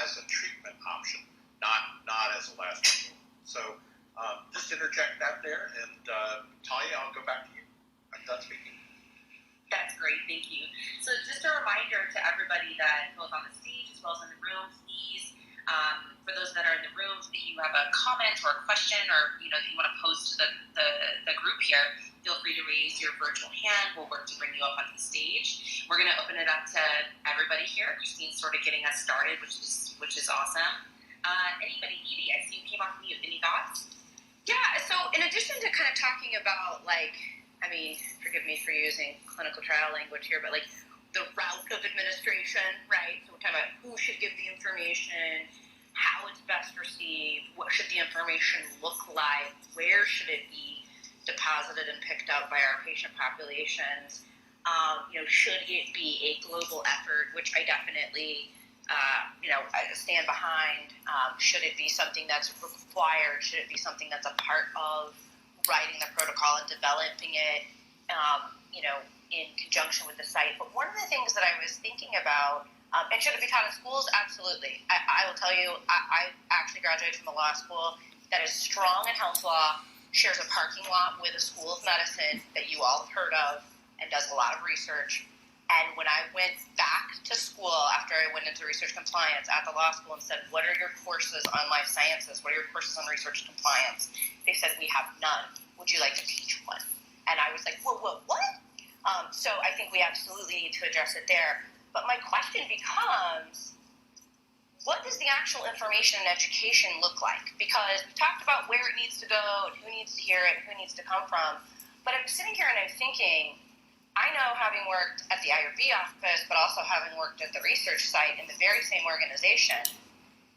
as a treatment option, not as a last resort. So, just interject that there, and Talia, I'll go back to you. I'm done speaking. That's great, thank you. So just a reminder to everybody that both on the stage as well as in the room, please, for those that are in the room, if you have a comment or a question, or if you want to pose to the group here, feel free to raise your virtual hand. We'll work to bring you up onto the stage. We're going to open it up to everybody here. Christine's sort of getting us started, which is awesome. Anybody, Edie, I see you came off mute. Any thoughts? Yeah, so in addition to kind of talking about, forgive me for using clinical trial language here, but the route of administration, right? So we're talking about who should give the information, how it's best received, what should the information look like, where should it be deposited and picked up by our patient populations. Should it be a global effort, which I definitely, I stand behind. Should it be something that's required? Should it be something that's a part of writing the protocol and developing it, in conjunction with the site? But one of the things that I was thinking about, and should it be taught in schools? Absolutely. I will tell you, I actually graduated from a law school that is strong in health law, shares a parking lot with a school of medicine that you all have heard of, and does a lot of research. And when I went back to school after I went into research compliance at the law school and said, what are your courses on life sciences? What are your courses on research compliance? They said, we have none. Would you like to teach one? And I was like, whoa, what? So I think we absolutely need to address it there. But my question becomes, what does the actual information and education look like? Because we talked about where it needs to go and who needs to hear it and who needs to come from. But I'm sitting here and I'm thinking, I know, having worked at the IRB office, but also having worked at the research site in the very same organization,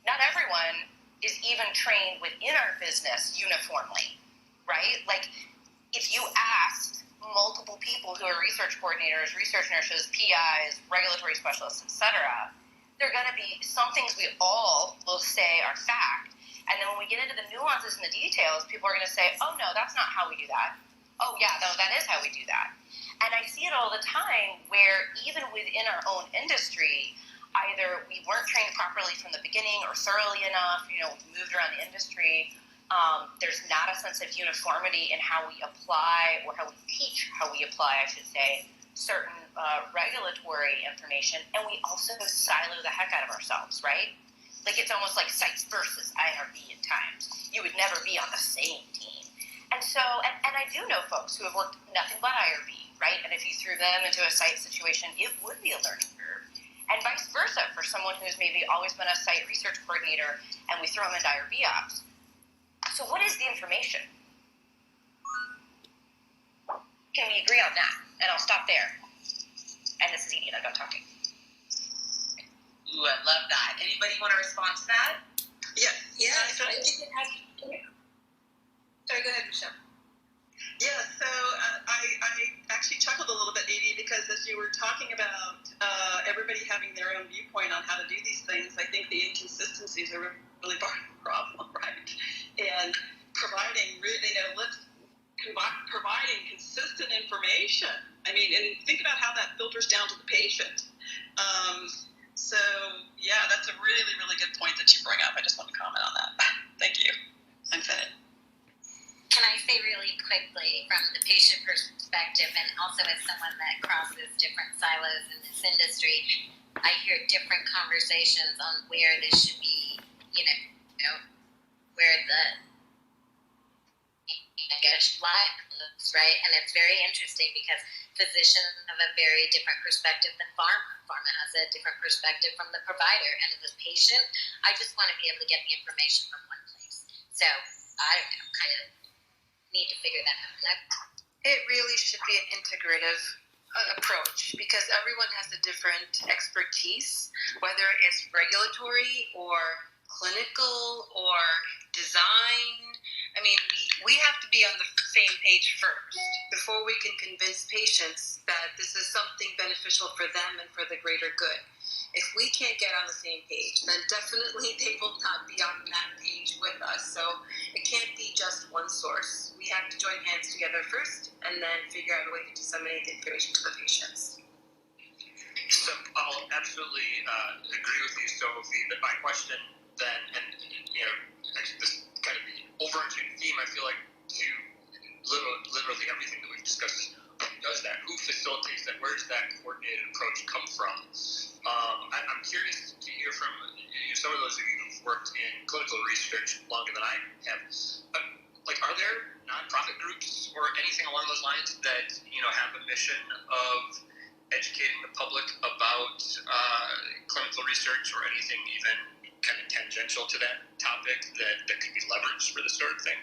not everyone is even trained within our business uniformly, right? If you asked multiple people who are research coordinators, research nurses, PIs, regulatory specialists, etc., there are going to be some things we all will say are fact. And then when we get into the nuances and the details, people are going to say, oh, no, that's not how we do that. Oh, yeah, no, that is how we do that. And I see it all the time where even within our own industry, either we weren't trained properly from the beginning or thoroughly enough, we moved around the industry. There's not a sense of uniformity in how we apply, or how we teach how we apply, I should say, certain regulatory information. And we also silo the heck out of ourselves, right? It's almost like sites versus IRB at times. You would never be on the same team. And so, and I do know folks who have worked nothing but IRB, right? And if you threw them into a site situation, it would be a learning curve. And vice versa for someone who's maybe always been a site research coordinator and we throw them into IRB ops. So what is the information? Can we agree on that? And I'll stop there. And this is Edie, and I'm done talking. Ooh, I love that. Anybody want to respond to that? Yeah. So I think it has. Sorry, go ahead, Michelle. Yeah, so I actually chuckled a little bit, Edie, because as you were talking about everybody having their own viewpoint on how to do these things, I think the inconsistencies are really part of the problem, right? And providing consistent information. I mean, and think about how that filters down to the patient. So, yeah, that's a really, really good point that you bring up. I just want to comment on that. Thank you. I'm finished. Can I say really quickly from the patient perspective, and also as someone that crosses different silos in this industry, I hear different conversations on where this should be, where the line looks, right? And it's very interesting because physicians have a very different perspective than pharma. Pharma has a different perspective from the provider. And as a patient, I just want to be able to get the information from one place. So I don't know, kind of need to figure that out. It really should be an integrative approach because everyone has a different expertise, whether it's regulatory or clinical or design. I mean, we have to be on the same page first before we can convince patients that this is something beneficial for them and for the greater good. If we can't get on the same page, then definitely they will not be on that page with us. So it can't be just one source. We have to join hands together first and then figure out a way to disseminate the information to the patients. So I'll absolutely agree with you, Sophie. But my question then, and actually this kind of the overarching theme, I feel like, to literally everything that we've discussed, who does that? Who facilitates that? Where does that coordinated approach come from? I'm curious to hear from some of those of you who've worked in clinical research longer than I have. Are there nonprofit groups or anything along those lines that have a mission of educating the public about clinical research or anything even kind of tangential to that topic that could be leveraged for this sort of thing?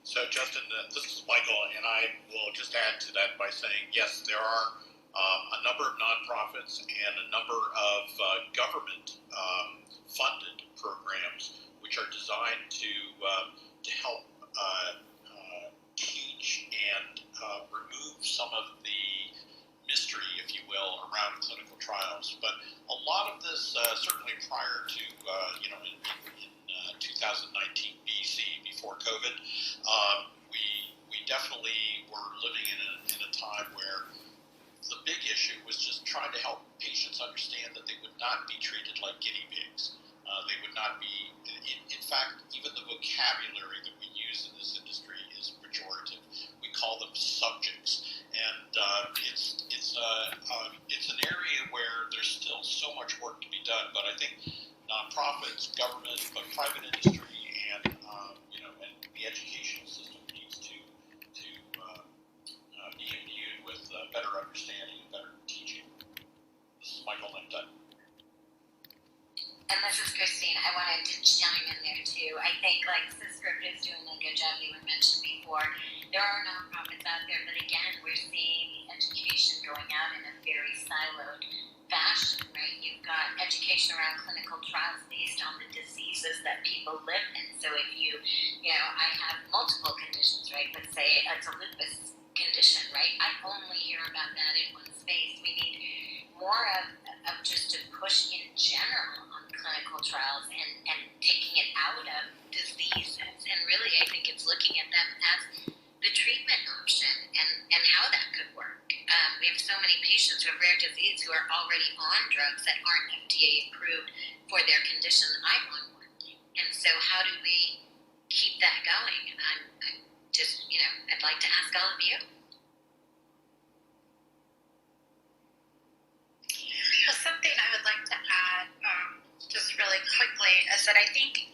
So, Justin, this is Michael, and I will just add to that by saying, yes, there are a number of nonprofits and a number of government-funded programs which are designed to help teach and remove some of the mystery, if you will, around clinical trials. But a lot of this, certainly prior to, in 2019 BC, before COVID, we definitely were living in a time where the big issue was just trying to help patients understand that they would not be treated like guinea pigs. They would not be, in fact, even the vocabulary that we use in this industry is pejorative. We call them subjects, and it's an area where there's still so much work to be done. But I think nonprofits, government, but private industry, and and the educational system needs to be imbued with better understanding and better teaching. This is Michael Linton. And this is Christine. I wanted to chime in there too. I think Script is doing a good job. You had mentioned before, there are nonprofits out there, but again, we're seeing the education going out in a very siloed fashion, right? You've got education around clinical trials based on the diseases that people live in. So if I have multiple conditions, right? Let's say it's a lupus condition, right? I only hear about that in one space. We need more of just a push in general on clinical trials and taking it out of diseases. And really, I think it's looking at them as the treatment option and how that could work. We have so many patients who have rare disease who are already on drugs that aren't FDA approved for their condition. I'm on one. And so how do we keep that going? And I'm just, I'd like to ask all of you. Well, something I would like to add, just really quickly, is that I think,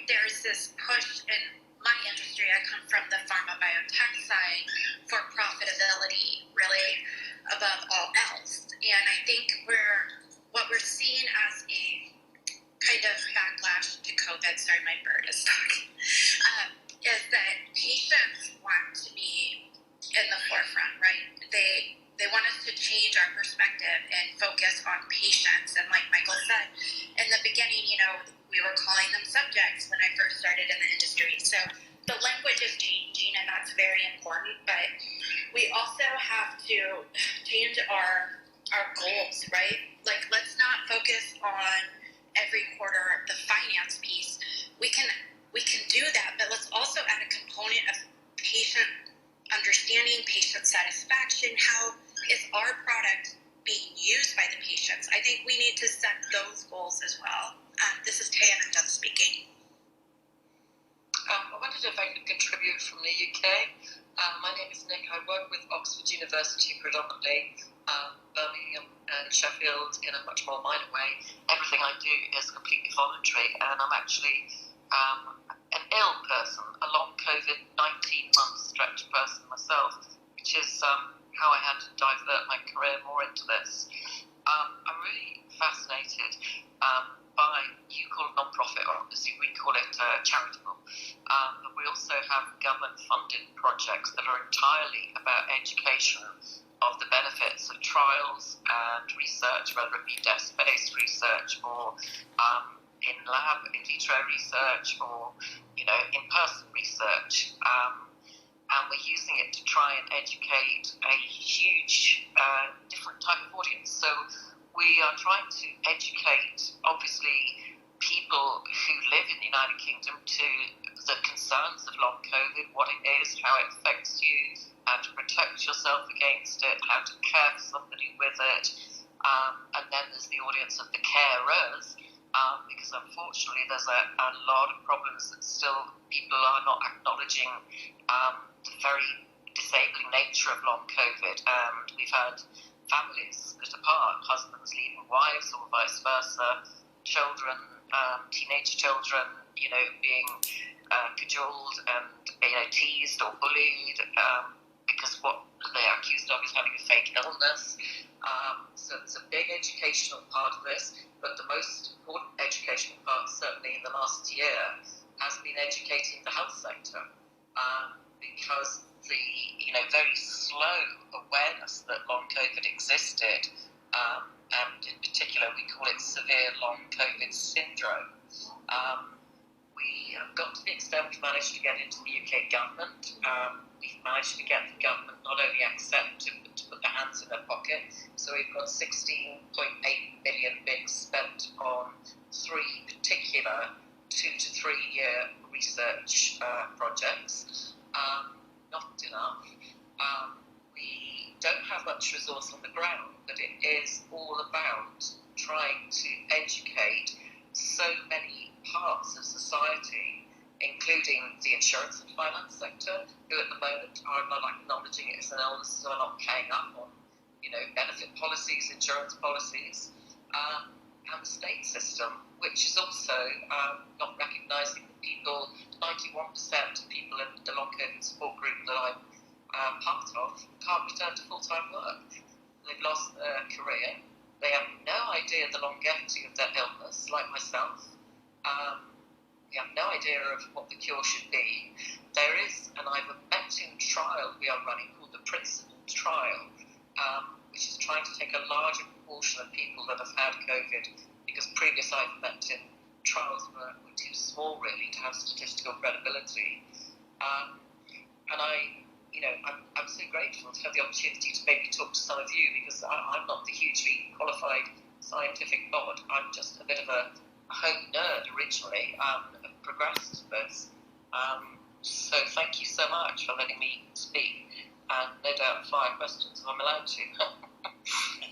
there's this push in my industry. I come from the pharma biotech side for profitability, really above all else. And I think what we're seeing as a kind of backlash to COVID, sorry, my bird is talking, is that patients want to be in the forefront, right? They want us to change our perspective and focus on patients. And like Michael said, in the beginning, we were calling them subjects when I first started in the industry. So the language is changing, and that's very important. But we also have to change our goals, right? Let's not focus on every quarter the finance piece. We can do that, but let's also add a component of patient understanding, patient satisfaction. How is our product being used by the patients? I think we need to set those goals as well. This is Tay, and I'm done speaking. I wondered if I could contribute from the UK. My name is Nick. I work with Oxford University predominantly, Birmingham and Sheffield in a much more minor way. Everything I do is completely voluntary, and I'm actually an ill person, a long COVID-19 month stretch person myself, which is how I had to divert my career more into this. I'm really fascinated by, you call it non-profit, or obviously we call it charitable. But we also have government-funded projects that are entirely about education of the benefits of trials and research, whether it be desk-based research or in lab, in vitro research, or in-person research. And we're using it to try and educate a huge different type of audience. So we are trying to educate, obviously, people who live in the United Kingdom to the concerns of long COVID, what it is, how it affects you, how to protect yourself against it, how to care for somebody with it. And then there's the audience of the carers, because unfortunately there's a lot of problems that still people are not acknowledging the very disabling nature of long COVID. And we've had families split apart, husbands leaving wives or vice versa, children, teenage children, being cajoled and teased or bullied because what they're accused of is having a fake illness. So there's a big educational part of this, but the most important educational part, certainly in the last year, has been educating the health sector, because the very slow awareness that long COVID existed, and in particular we call it severe long COVID syndrome. We have got to the extent we've managed to get into the UK government. We've managed to get the government not only accept to put their hands in their pocket, so we've got 16.8 billion being spent on 3 particular 2 to 3 year research projects. Not enough. We don't have much resource on the ground, but it is all about trying to educate so many parts of society, including the insurance and finance sector, who at the moment are not acknowledging it as an illness, so are not paying up on, benefit policies, insurance policies, and the state system, which is also not recognising that people, 91% of people in the long COVID support group that I'm part of, can't return to full-time work. They've lost their career. They have no idea the longevity of their illness, like myself. We have no idea of what the cure should be. There is an ivermectin trial we are running called the Principle Trial, which is trying to take a larger proportion of people that have had COVID, because previous ivermectin trials were too small really to have statistical credibility. And I'm so grateful to have the opportunity to maybe talk to some of you, because I'm not the hugely qualified scientific bod. I'm just a bit of a home nerd originally, have progressed this. So thank you so much for letting me speak, and no doubt fire questions if I'm allowed to.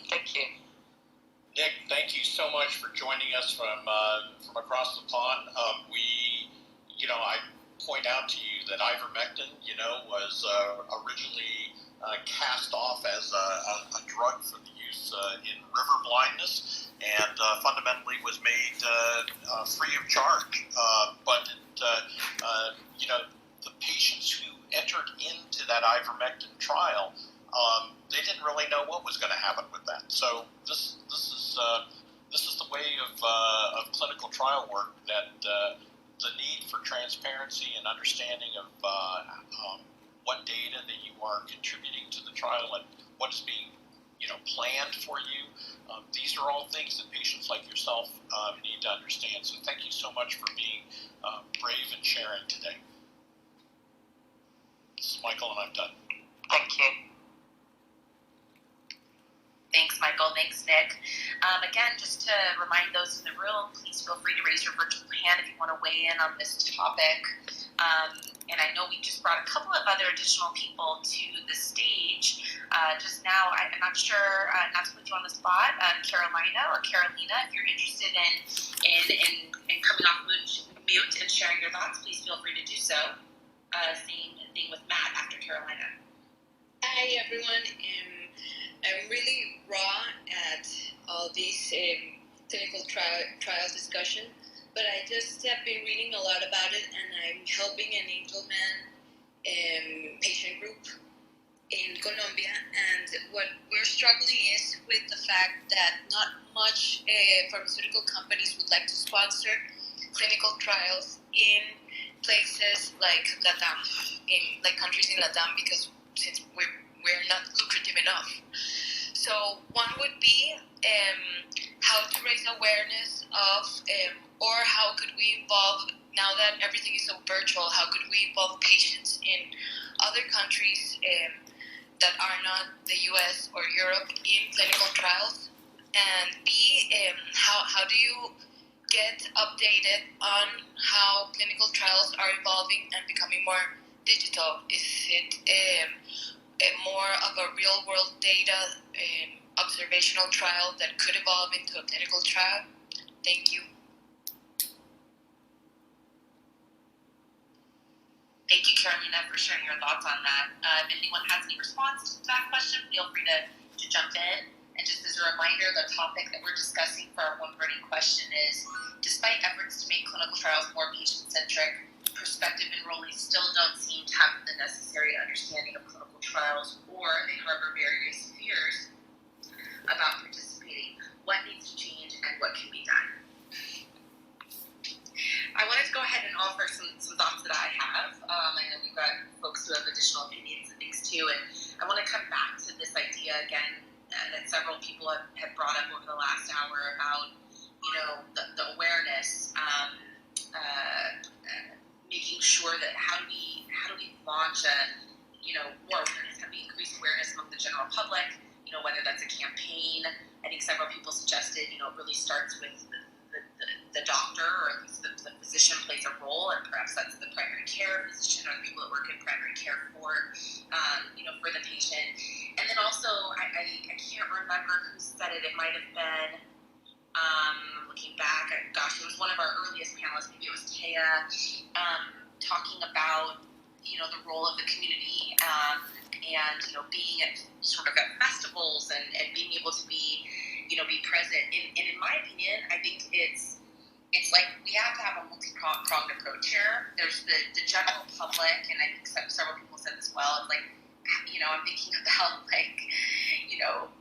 Thank you. Nick, thank you so much for joining us from across the pond. I point out to you that ivermectin, was originally cast off as a drug for the use in river blindness, and fundamentally was made free of charge. But the patients who entered into that ivermectin trial, they didn't really know what was going to happen with that. So this is the way of clinical trial work, that the need for transparency and understanding of what data that you are contributing to the trial and what's being planned for you. These are all things that patients like yourself need to understand. So thank you so much for being brave and sharing today. This is Michael, and I'm done. Thank you. Thanks, Michael. Thanks, Nick. Again, just to remind those in the room, please feel free to raise your virtual hand if you want to weigh in on this topic. And I know we just brought a couple of other additional people to the stage just now. I'm not sure, not to put you on the spot, Carolina or Carolina, if you're interested in coming off mute and sharing your thoughts, please feel free to do so. Same thing with Matt after Carolina. Hi, everyone. I'm really raw at all these clinical trial discussion, but I just have been reading a lot about it, and I'm helping an Angelman patient group in Colombia, and what we're struggling is with the fact that not much pharmaceutical companies would like to sponsor clinical trials in places like LATAM, in like countries in LATAM, because since we're not lucrative enough. So one would be how to raise awareness of, or how could we involve, now that everything is so virtual, how could we involve patients in other countries that are not the US or Europe in clinical trials? And B, how do you get updated on how clinical trials are evolving and becoming more digital? Is it more of a real world data observational trial that could evolve into a clinical trial? Thank you. Thank you, Carolina, for sharing your thoughts on that. If anyone has any response to that question, feel free to jump in. And just as a reminder, the topic that we're discussing for our one burning question is, despite efforts to make clinical trials more patient-centric, prospective enrollees still don't seem to have the necessary understanding of clinical trials, or they harbor various fears about participating. What needs to change and what can be done? I wanted to go ahead and offer some thoughts that I have. I know we've got folks who have additional opinions and things too, and I want to come back to this idea again that several people have brought up over the last hour about, the awareness, making sure that how do we launch more awareness? How do we increase awareness among the general public? Whether that's a campaign. I think several people suggested, it really starts with the doctor, or at least the physician plays a role, and perhaps that's the primary care physician or the people that work in primary care for the patient. And then also, I can't remember who said it. It might have been, looking back, it was one of our earliest panelists, maybe it was Taya, talking about, the role of the community, and, being at sort of at festivals and being able to be present. And in my opinion, I think it's like we have to have a multi-pronged approach here. There's the general public, and I think several people said this well. It's like, I'm thinking about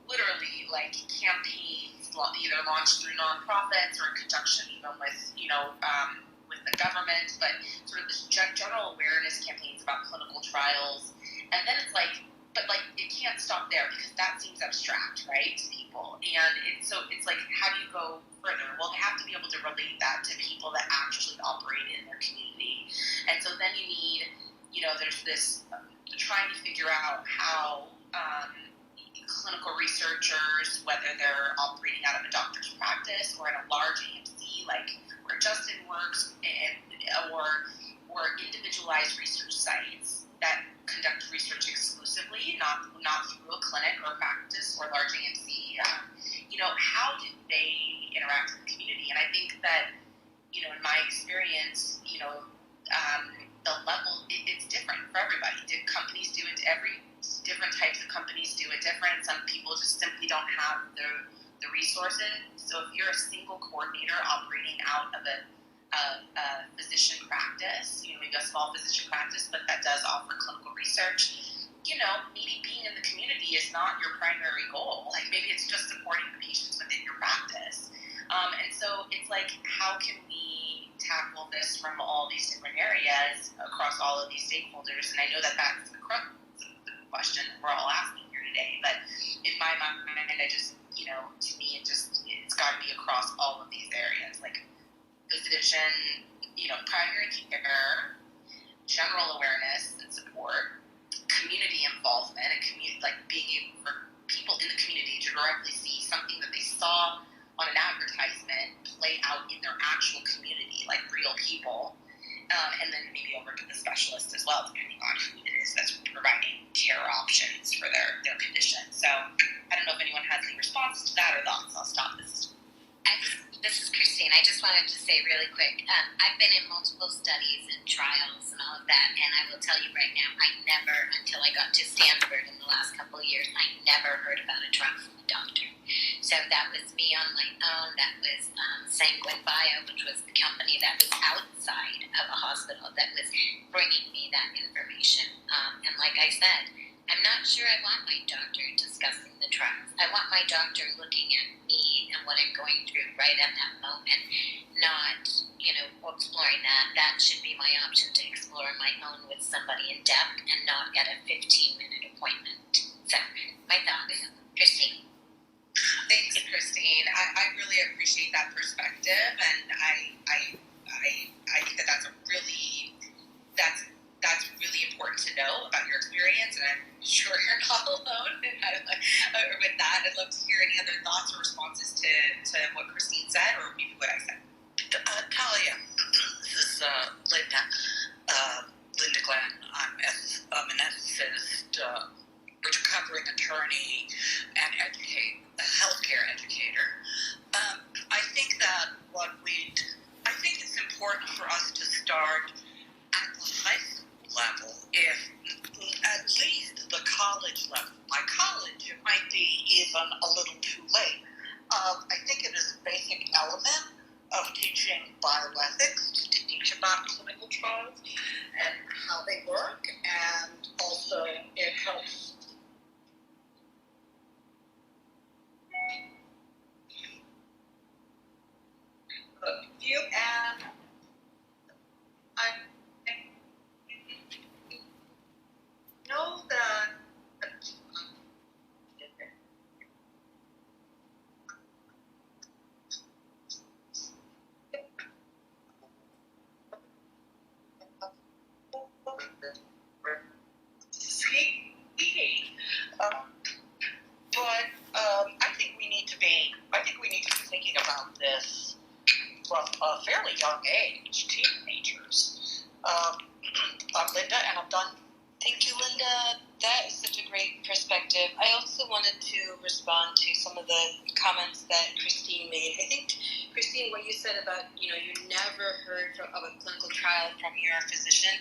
literally like campaigns either launched through nonprofits or in conjunction even with the government, but sort of this general awareness campaigns about clinical trials. And then it's like, but it can't stop there, because that seems abstract, right, to people. And it's like, how do you go further? Well, they have to be able to relate that to people that actually operate in their community. And so then you need, there's this trying to figure out how clinical researchers, whether they're operating out of a doctor's practice or in a large AMC, like where Justin works, or individualized research sites that conduct research exclusively, not through a clinic or practice or large AMC. How do they interact with the community? And I think that, in my experience, the level, it's different for everybody. Companies do it, different types of companies do it different. Some people just simply don't have the resources. So if you're a single coordinator operating out of a physician practice, maybe a small physician practice, but that does offer clinical research, maybe being in the community is not your primary goal. Like maybe it's just supporting the patients within your practice. And so it's like, how can we tackle this from all these different areas across all of these stakeholders? And I know that that's the crux of the question that we're all asking here today. But in my mind, I just, to me, it's got to be across all of these areas, like physician, primary care, general awareness and support, community involvement, and being able for people in the community to directly see something that they saw on an advertisement play out in their actual community, like real people, and then maybe over to the specialist as well, depending on who it is that's providing care options for their condition. So I don't know if anyone has any response to that or thoughts. I'll stop this. This is Christine. I just wanted to say really quick, I've been in multiple studies and trials and all of that, and I will tell you right now, I never, until I got to Stanford in the last couple of years, I never heard about a trial from a doctor. So that was me on my own. That was Sanguine Bio, which was the company that was outside of a hospital that was bringing me that information. And like I said, I'm not sure I want my doctor discussing the trials. I want my doctor looking at me and what I'm going through right at that moment, not, exploring that. That should be my option to explore my own with somebody in depth and not at a 15-minute appointment. So, my thoughts. Christine. Thanks, Christine. I really appreciate that perspective, and I think that's really important to know about your experience, and I'm sure you're not alone. And with that, I'd love to hear any other thoughts or responses to what Christine said, or maybe what I said. Talia, this is Linda Glenn. I'm an ethicist, recovering attorney, and a healthcare educator. I think it's important for us to start at the high school level, if at least the college level. By college, it might be even a little too late. I think it is a basic element of teaching bioethics to teach about clinical trials and how they work, and also it helps. You and I know that I think we need to be thinking about this from a fairly young age, teenagers. Linda, and I'm done. Thank you, Linda. That is such a great perspective. I also wanted to respond to some of the comments that Christine made. I think, Christine, what you said about, you never heard of a clinical trial from your physician,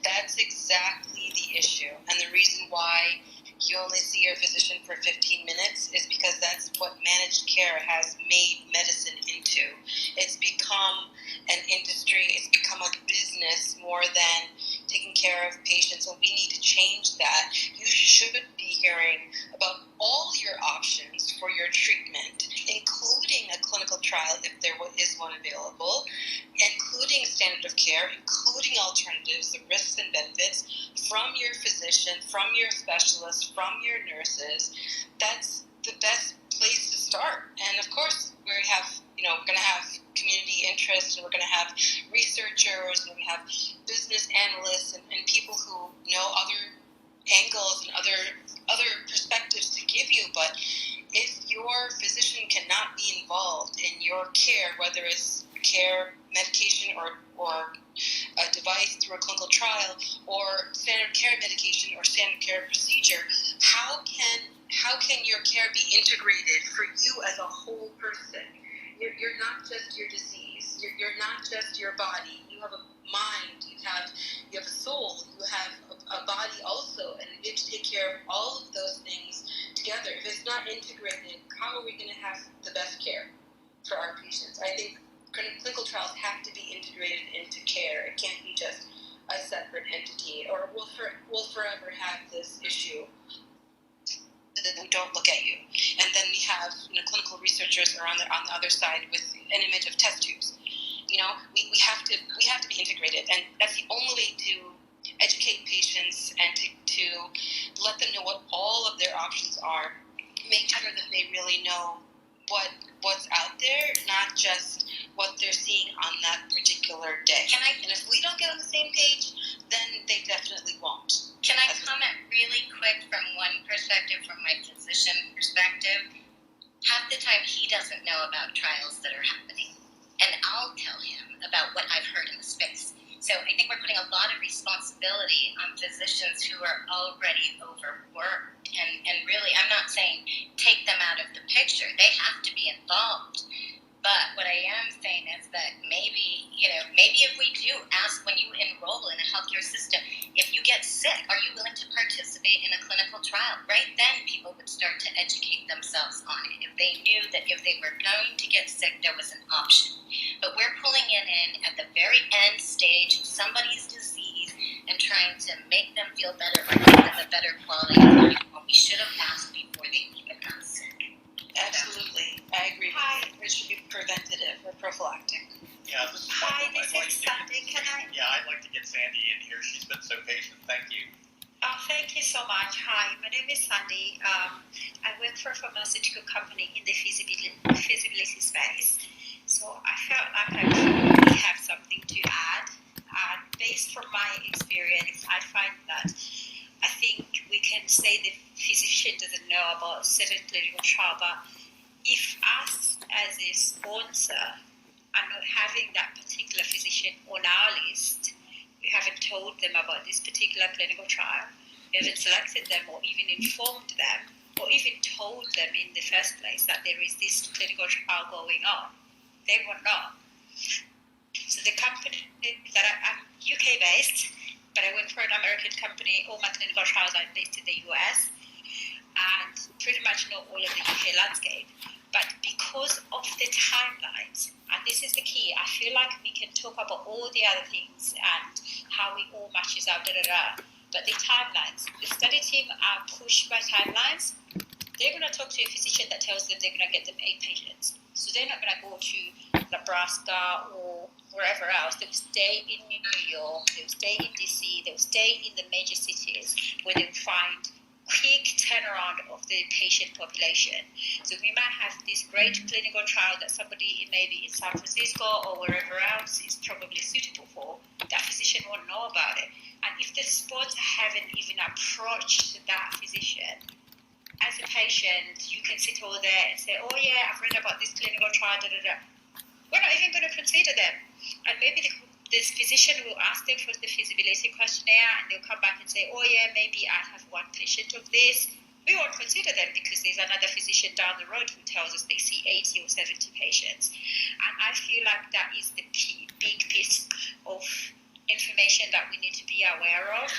that's exactly the issue. And the reason why you only see your physician for 15 minutes is because that's what managed care has made medicine into. It's become an industry, it's become a business more than taking care of patients, and we need to change that. You should be hearing about all your options for your treatment, including a clinical trial if there is one available, including standard of care, including alternatives, the risks and benefits from your physician, from your specialist, from your nurses. That's the best place to start. And of course, we have, we're going to have community interest, and we're going to have researchers, and we have business analysts and people who know other angles and other perspectives to give you. But if your physician cannot be involved in your care, whether it's care, medication, or a device through a clinical trial, or standard care medication or standard care procedure, how can your care be integrated for you as a whole person? You're not just your disease. You're not just your body. You have a mind. You have a soul. You have a body also, and you have to take care of all of those things together. If it's not integrated, how are we going to have the best care for our patients? I think clinical trials have to be integrated into care. It can't be just a separate entity, or we'll forever have this issue that we don't look at you. And then we have clinical researchers are on the other side with an image of test tubes. We have to be integrated, and that's the only way to educate patients and to let them know what all of their options are. Make sure that they really know what's out there, not just what they're seeing on that particular day. And if we don't get on the same page, then they definitely won't. Can I comment really quick from one perspective, from my physician perspective? Half the time he doesn't know about trials that are happening, and I'll tell him about what I've heard in the space. So I think we're putting a lot of responsibility on physicians who are already overworked. And really, I'm not saying take them out of the picture. They have to be involved. But what I am saying is that maybe if we do ask when you enroll in a healthcare system, if you get sick, are you willing to participate in a clinical trial? Right then, people would start to educate themselves on it. If they knew that if they were going to get sick, there was an option. But we're pulling it in at the very end stage of somebody's disease, and trying to make them feel better or give them a better quality of life when we should have asked before they even got sick. Absolutely. I agree with you. It should be preventative or prophylactic. Yeah, this is Hi, this is Sandy. I'd like to get Sandy in here. She's been so patient. Thank you. Oh, thank you so much. Hi, my name is Sandy. I work for a pharmaceutical company in the feasibility space. So I felt like I really have something to add. Based from my experience, I find that I think we can say the physician doesn't know about certain clinical trial, but if us as a sponsor are not having that particular physician on our list, we haven't told them about this particular clinical trial, we haven't selected them or even informed them or even told them in the first place that there is this clinical trial going on, they won't know. So the company that I'm UK based, but I work for an American company. All my clinical trials are based in the US and pretty much know all of the UK landscape. But because of the timelines, and this is the key, I feel like we can talk about all the other things and how it all matches out, but the timelines, the study team are pushed by timelines. They're going to talk to a physician that tells them they're going to get them 8 patients. So they're not going to go to Nebraska or wherever else. They'll stay in New York, they'll stay in DC, they'll stay in the major cities where they'll find quick turnaround of the patient population. So we might have this great clinical trial that somebody maybe in San Francisco or wherever else is probably suitable for. That physician won't know about it. And if the sponsor haven't even approached that physician, as a patient, you can sit over there and say, oh yeah, I've read about this clinical trial, We're not even going to consider them. And maybe this physician will ask them for the feasibility questionnaire and they'll come back and say, oh yeah, maybe I have 1 patient of this. We won't consider them because there's another physician down the road who tells us they see 80 or 70 patients. And I feel like that is the big piece of information that we need to be aware of.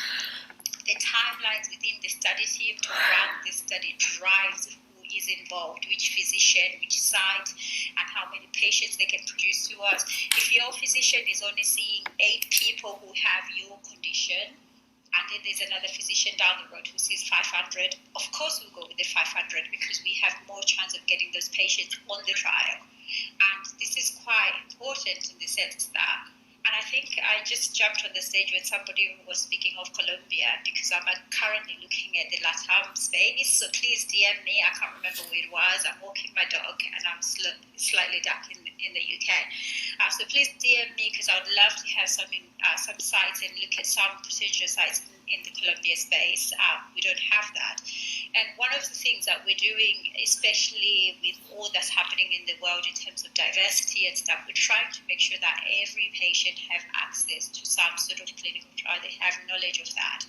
The timelines within the study team to run the study drives who is involved, which physician, which site, and how many patients they can produce to us. If your physician is only seeing 8 people who have your condition, and then there's another physician down the road who sees 500, of course we'll go with the 500 because we have more chance of getting those patients on the trial. And this is quite important in the sense that, and I think I just jumped on the stage when somebody was speaking of Colombia because I'm currently looking at the LATAM space. So please DM me. I can't remember where it was. I'm walking my dog and I'm slightly dark in the UK. So please DM me because I would love to have some sites and look at some potential sites in the Colombia space. We don't have that. And one of the things that we're doing, especially with all that's happening in the world in terms of diversity and stuff, we're trying to make sure that every patient have access to some sort of clinical trial. They have knowledge of that.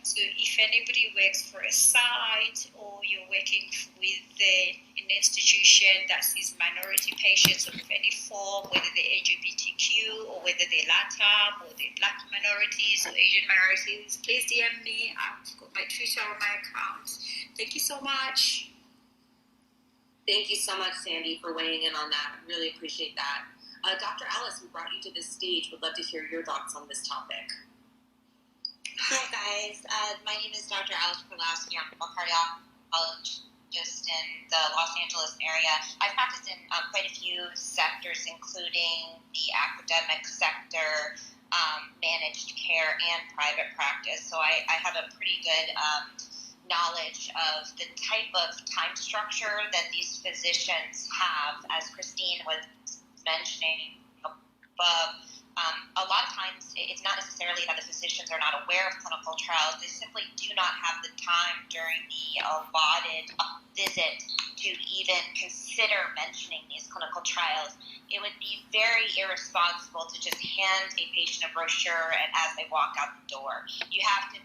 So if anybody works for a site or you're working with an institution that sees minority patients of any form, whether they're LGBTQ or whether they're LATAM or they're Black minorities or Asian minorities, please DM me. I've got my Twitter on my account. Thank you so much. Thank you so much, Sandy, for weighing in on that. Really appreciate that. Dr. Alice, we brought you to this stage. Would love to hear your thoughts on this topic. Hi, guys. My name is Dr. Alice Pulowski. I'm a cardiologist in the Los Angeles area. I've practiced in quite a few sectors, including the academic sector, managed care, and private practice. So I have a pretty good knowledge of the type of time structure that these physicians have, as Christine was mentioning above. A lot of times it's not necessarily that the physicians are not aware of clinical trials. They simply do not have the time during the allotted visit to even consider mentioning these clinical trials. It would be very irresponsible to just hand a patient a brochure and as they walk out the door. You have to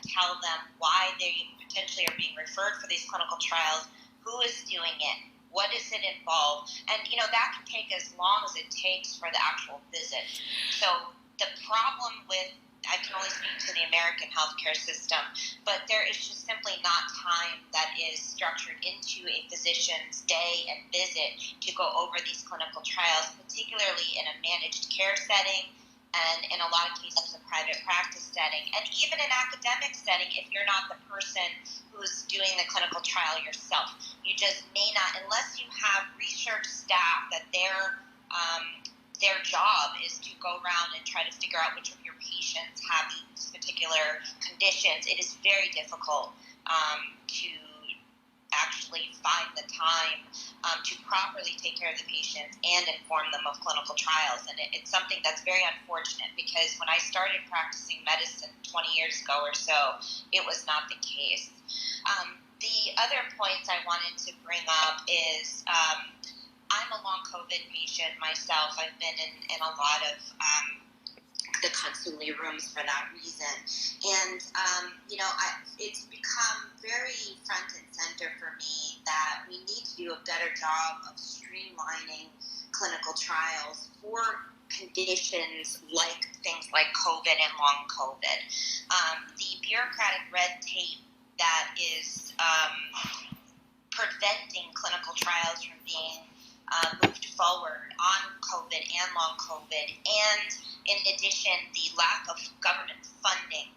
tell them why they potentially are being referred for these clinical trials, who is doing it, what does it involve? And, that can take as long as it takes for the actual visit. So the problem with, I can only speak to the American healthcare system, but there is just simply not time that is structured into a physician's day and visit to go over these clinical trials, particularly in a managed care setting. and in a lot of cases a private practice setting, and even an academic setting if you're not the person who's doing the clinical trial yourself. You just may not, unless you have research staff that their job is to go around and try to figure out which of your patients have these particular conditions. It is very difficult to actually find the time to properly take care of the patients and inform them of clinical trials. And it's something that's very unfortunate, because when I started practicing medicine 20 years ago or so, it was not the case. The other points I wanted to bring up is I'm a long COVID patient myself. I've been in a lot of the Consuli rooms for that reason. And, it's become very front and center for me that we need to do a better job of streamlining clinical trials for conditions like things like COVID and long COVID. The bureaucratic red tape that is preventing clinical trials from being moved forward on COVID and long COVID, and in addition, the lack of government funding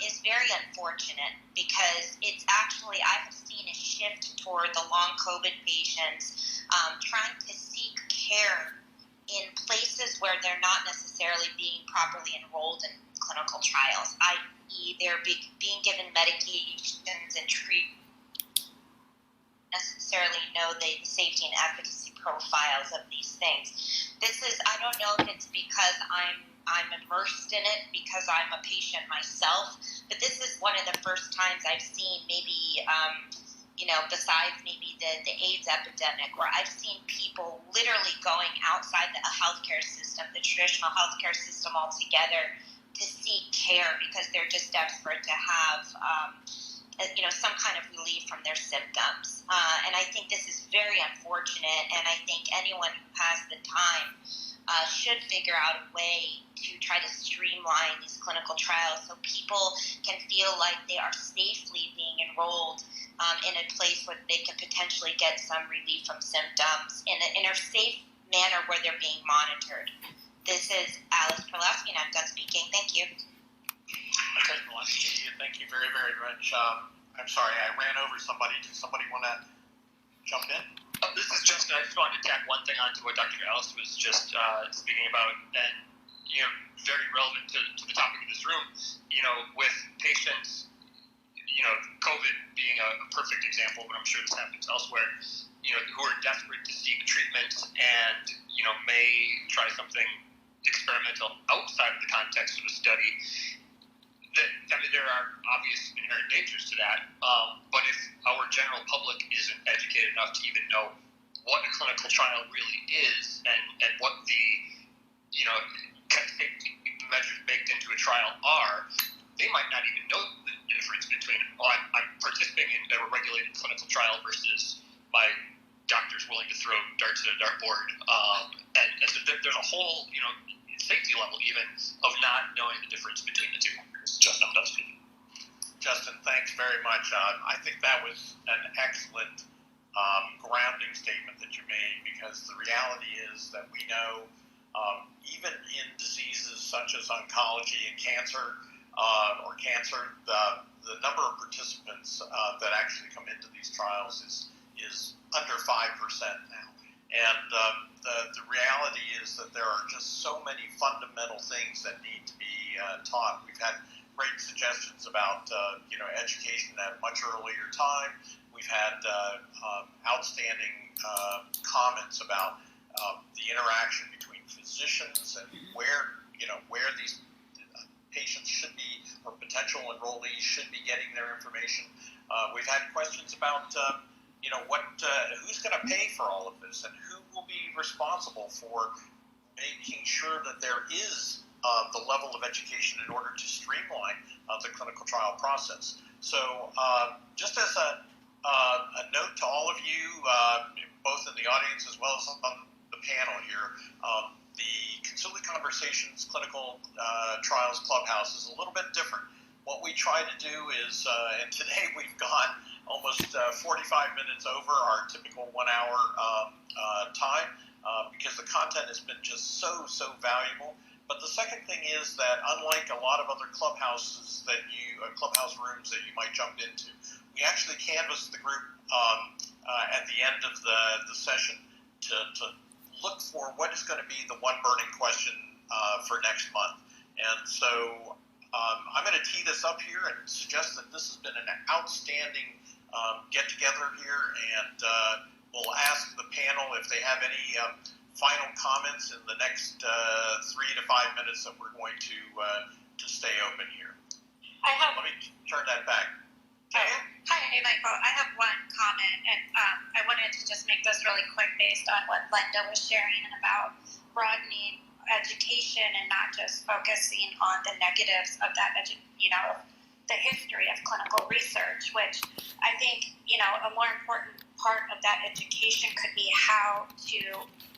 is very unfortunate, because it's actually, I've seen a shift toward the long COVID patients trying to seek care in places where they're not necessarily being properly enrolled in clinical trials, i.e. they're being given medications and treatment necessarily know the safety and efficacy profiles of these things. This is, I don't know if it's because I'm immersed in it because I'm a patient myself, but this is one of the first times I've seen maybe, besides maybe the AIDS epidemic, where I've seen people literally going outside the healthcare system, the traditional healthcare system altogether, to seek care because they're just desperate to have some kind of relief from their symptoms. And I think this is very unfortunate, and I think anyone who has the time should figure out a way to try to streamline these clinical trials so people can feel like they are safely being enrolled in a place where they could potentially get some relief from symptoms in a safe manner where they're being monitored. This is Alice Perlowski, and I'm done speaking. Thank you. Okay, Perlowski, thank you very, very much. I'm sorry, I ran over somebody. Does somebody want to jump in? This is Justin. I just wanted to tack one thing onto what Dr. Alice was just speaking about, and very relevant to the topic of this room. With patients, COVID being a perfect example, but I'm sure this happens elsewhere. Who are desperate to seek treatment and may try something experimental outside of the context of a study. There are obvious inherent dangers to that, but if our general public isn't educated enough to even know what a clinical trial really is and what the safety measures baked into a trial are, they might not even know the difference between I'm participating in a regulated clinical trial versus my doctor's willing to throw darts at a dartboard, and so there's a whole safety level even of not knowing the difference between the two. Justin does speak. Justin, thanks very much. I think that was an excellent grounding statement that you made, because the reality is that we know even in diseases such as oncology and cancer, the number of participants that actually come into these trials is under 5% now. And the reality is that there are just so many fundamental things that need to be taught. We've had great suggestions about education at a much earlier time. We've had outstanding comments about the interaction between physicians and where these patients should be, or potential enrollees should be, getting their information. We've had questions about who's going to pay for all of this, and who will be responsible for making sure that there is the level of education in order to streamline the clinical trial process. So just as a note to all of you, both in the audience as well as on the panel here, the Consuli Conversations Clinical Trials Clubhouse is a little bit different. What we try to do is, and today we've gone almost 45 minutes over our typical 1 hour time, because the content has been just so valuable. But the second thing is that unlike a lot of other clubhouse rooms that you might jump into, we actually canvass the group at the end of the session to look for what is going to be the one burning question for next month. And so I'm going to tee this up here and suggest that this has been an outstanding get-together here, and we'll ask the panel if they have any final comments in the next 3 to 5 minutes that we're going to stay open here. Let me turn that back. Hi, Michael. I have one comment, and I wanted to just make this really quick based on what Linda was sharing about broadening education and not just focusing on the negatives of that, the history of clinical research, which I think, a more important part of that education could be how to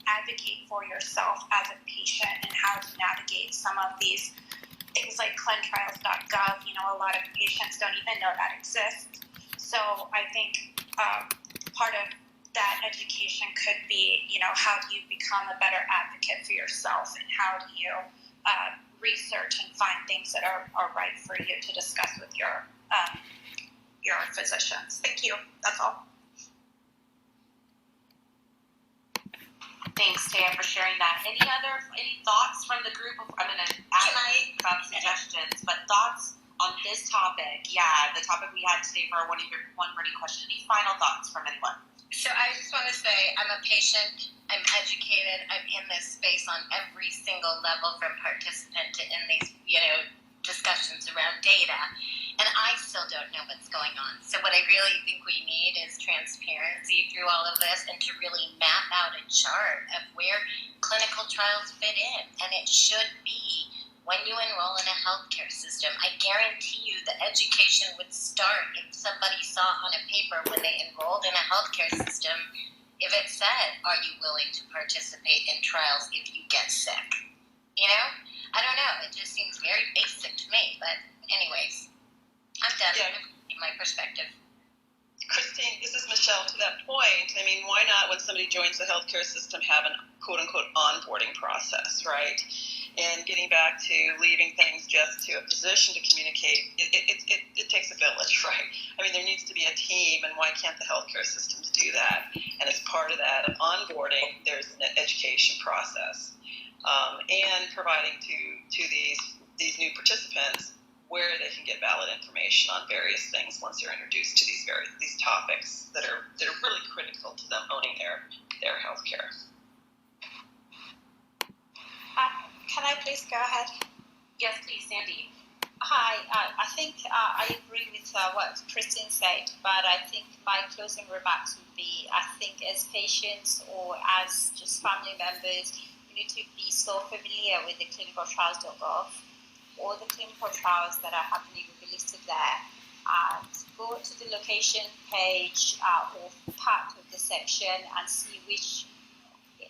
advocate for yourself as a patient and how to navigate some of these things like clinicaltrials.gov. A lot of patients don't even know that exists. So I think part of that education could be, how do you become a better advocate for yourself, and how do you research and find things that are right for you to discuss with your physicians. Thank you. That's all. Thanks, Taya, for sharing that. Any thoughts from the group? I'm going to ask about suggestions, but thoughts on this topic? Yeah, the topic we had today for our one burning question. Any final thoughts from anyone? So I just want to say I'm a patient, I'm educated, I'm in this space on every single level, from participant to in these, discussions around data, and I still don't know what's going on. So what I really think we need is transparency through all of this, and to really map out a chart of where clinical trials fit in. And it should be when you enroll in a healthcare system. I guarantee you the education would start if somebody saw on a paper when they enrolled in a healthcare system, if it said, are you willing to participate in trials if you get sick? I don't know. It just seems very basic to me. But anyways, I'm done with my perspective. Christine, this is Michelle. To that point, why not, when somebody joins the healthcare system, have an quote-unquote onboarding process, right? And getting back to leaving things just to a physician to communicate, it takes a village, right? There needs to be a team, and why can't the healthcare systems do that? And as part of that, of onboarding, there's an education process. And providing to these new participants where they can get valid information on various things once they're introduced to these topics that are really critical to them owning their healthcare. Can I please go ahead? Yes, please, Sandy. Hi, I think I agree with what Christine said, but I think my closing remarks would be, I think as patients or as just family members, we need to be so familiar with the clinicaltrials.gov. All the clinical trials that are happening will be listed there. And go to the location page or part of the section and see which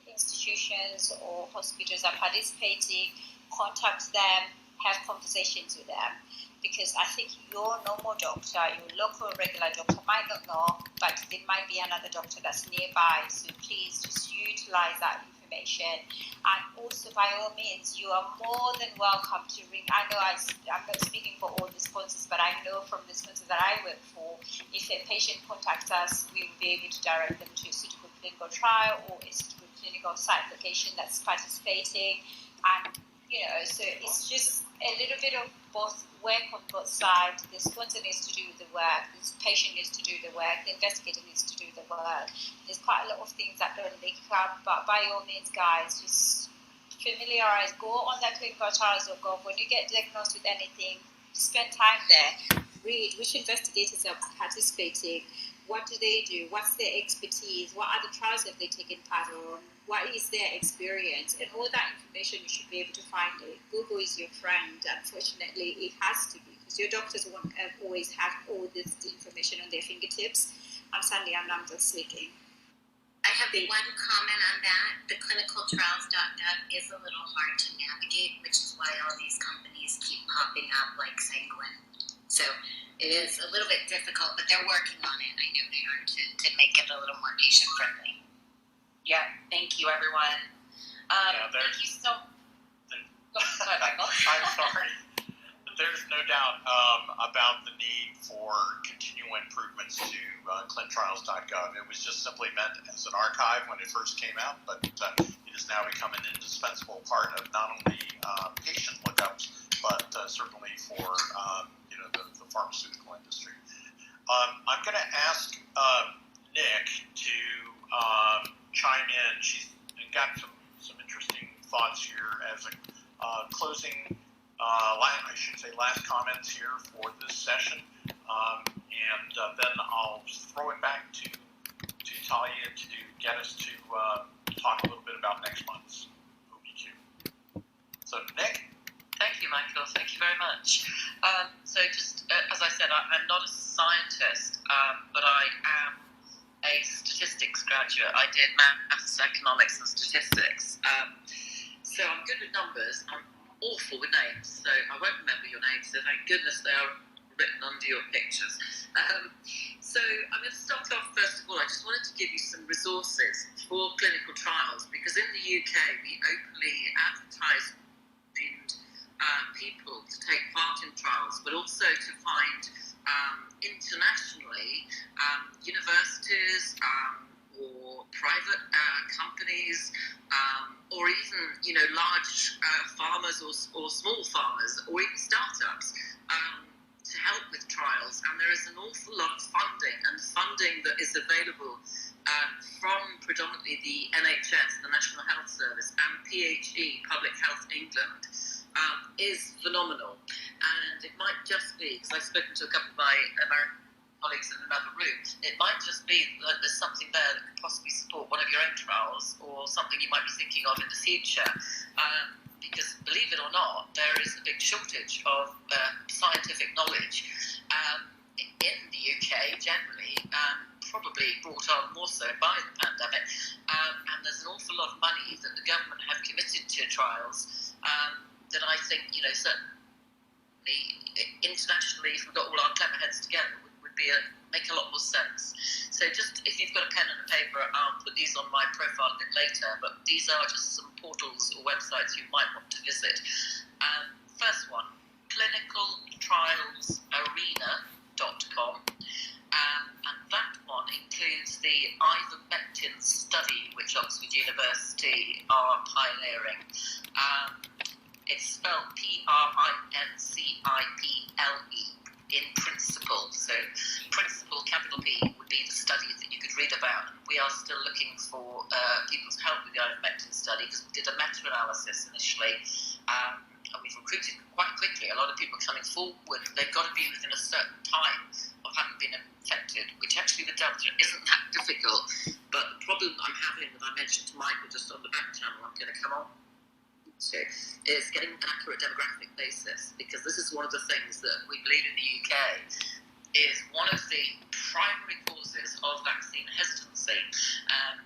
institutions or hospitals are participating, contact them, have conversations with them. Because I think your normal doctor, your local regular doctor might not know, but there might be another doctor that's nearby. So please just utilize that information. And also, by all means, you are more than welcome to ring. I know I'm not speaking for all the sponsors, but I know from the sponsors that I work for, if a patient contacts us, we will be able to direct them to a suitable clinical trial or a suitable clinical site location that's participating. And so it's just a little bit of both work on both sides. The sponsor needs to do the work, the patient needs to do the work, the investigator needs to do the work. There's quite a lot of things that don't link up, but by all means, guys, just familiarize, go on that clinicaltrials.gov. When you get diagnosed with anything, spend time there, read which investigators are participating, what do they do, what's their expertise, what other trials have they taken part on, what is their experience, and all that information you should be able to find it. Google is your friend. Unfortunately, it has to be, because your doctors won't always have all this information on their fingertips. I'm Sandy, and I'm just speaking. I have one comment on that. The clinicaltrials.gov is a little hard to navigate, which is why all these companies keep popping up like Sanguine. So it is a little bit difficult, but they're working on it. I know they are to make it a little more patient-friendly. Yeah, thank you, everyone. Thank you so much. sorry. There's no doubt about the need for continual improvements to clinicaltrials.gov. It was just simply meant as an archive when it first came out, but it has now become an indispensable part of not only patient lookups, but certainly for the pharmaceutical industry. I'm going to ask Nick to chime in. She's got some interesting thoughts here as a closing. I should say last comments here for this session, and then I'll throw it back to Talia to get us to talk a little bit about next month's OBQ. So, Nick? Thank you, Michael. Thank you very much. So just as I said, I'm not a scientist, but I am a statistics graduate. I did maths, economics, and statistics. So I'm good with numbers. I'm awful with names, so I won't remember your names, so thank goodness they are written under your pictures. So I'm going to start off, first of all, I just wanted to give you some resources for clinical trials, because in the UK we openly advertise people to take part in trials, but also to find internationally universities or private companies, or even large farmers or small farmers, or even startups to help with trials. And there is an awful lot of funding that is available from predominantly the NHS, the National Health Service, and PHE, Public Health England, is phenomenal. And it might just be, because I've spoken to a couple of my American colleagues in another room, it might just be that there's something there that could possibly support one of your own trials, or something you might be thinking of in the future. Because believe it or not, there is a big shortage of scientific knowledge in the UK generally, probably brought on more so by the pandemic, and there's an awful lot of money that the government have committed to trials that I think, certainly internationally, if we've got all our clever heads together, would make a lot more sense. So just, if you've got a pen and a paper, I'll put these on my profile a bit later, but these are just some portals or websites you might want to visit. First one, clinicaltrialsarena.com, and that one includes the ivermectin study, which Oxford University are pioneering. It's spelled PRINCIPLE in principle. So principle, capital P, would be the study that you could read about. We are still looking for people's help with the ivermectin study, because we did a meta-analysis initially, and we've recruited quite quickly. A lot of people coming forward, they've got to be within a certain time of having been infected, which actually the Delta isn't that difficult. But the problem I'm having, that I mentioned to Michael just on the back channel, I'm going to come on to, is getting an accurate demographic basis, because this is one of the things that we believe in the UK is one of the primary causes of vaccine hesitancy.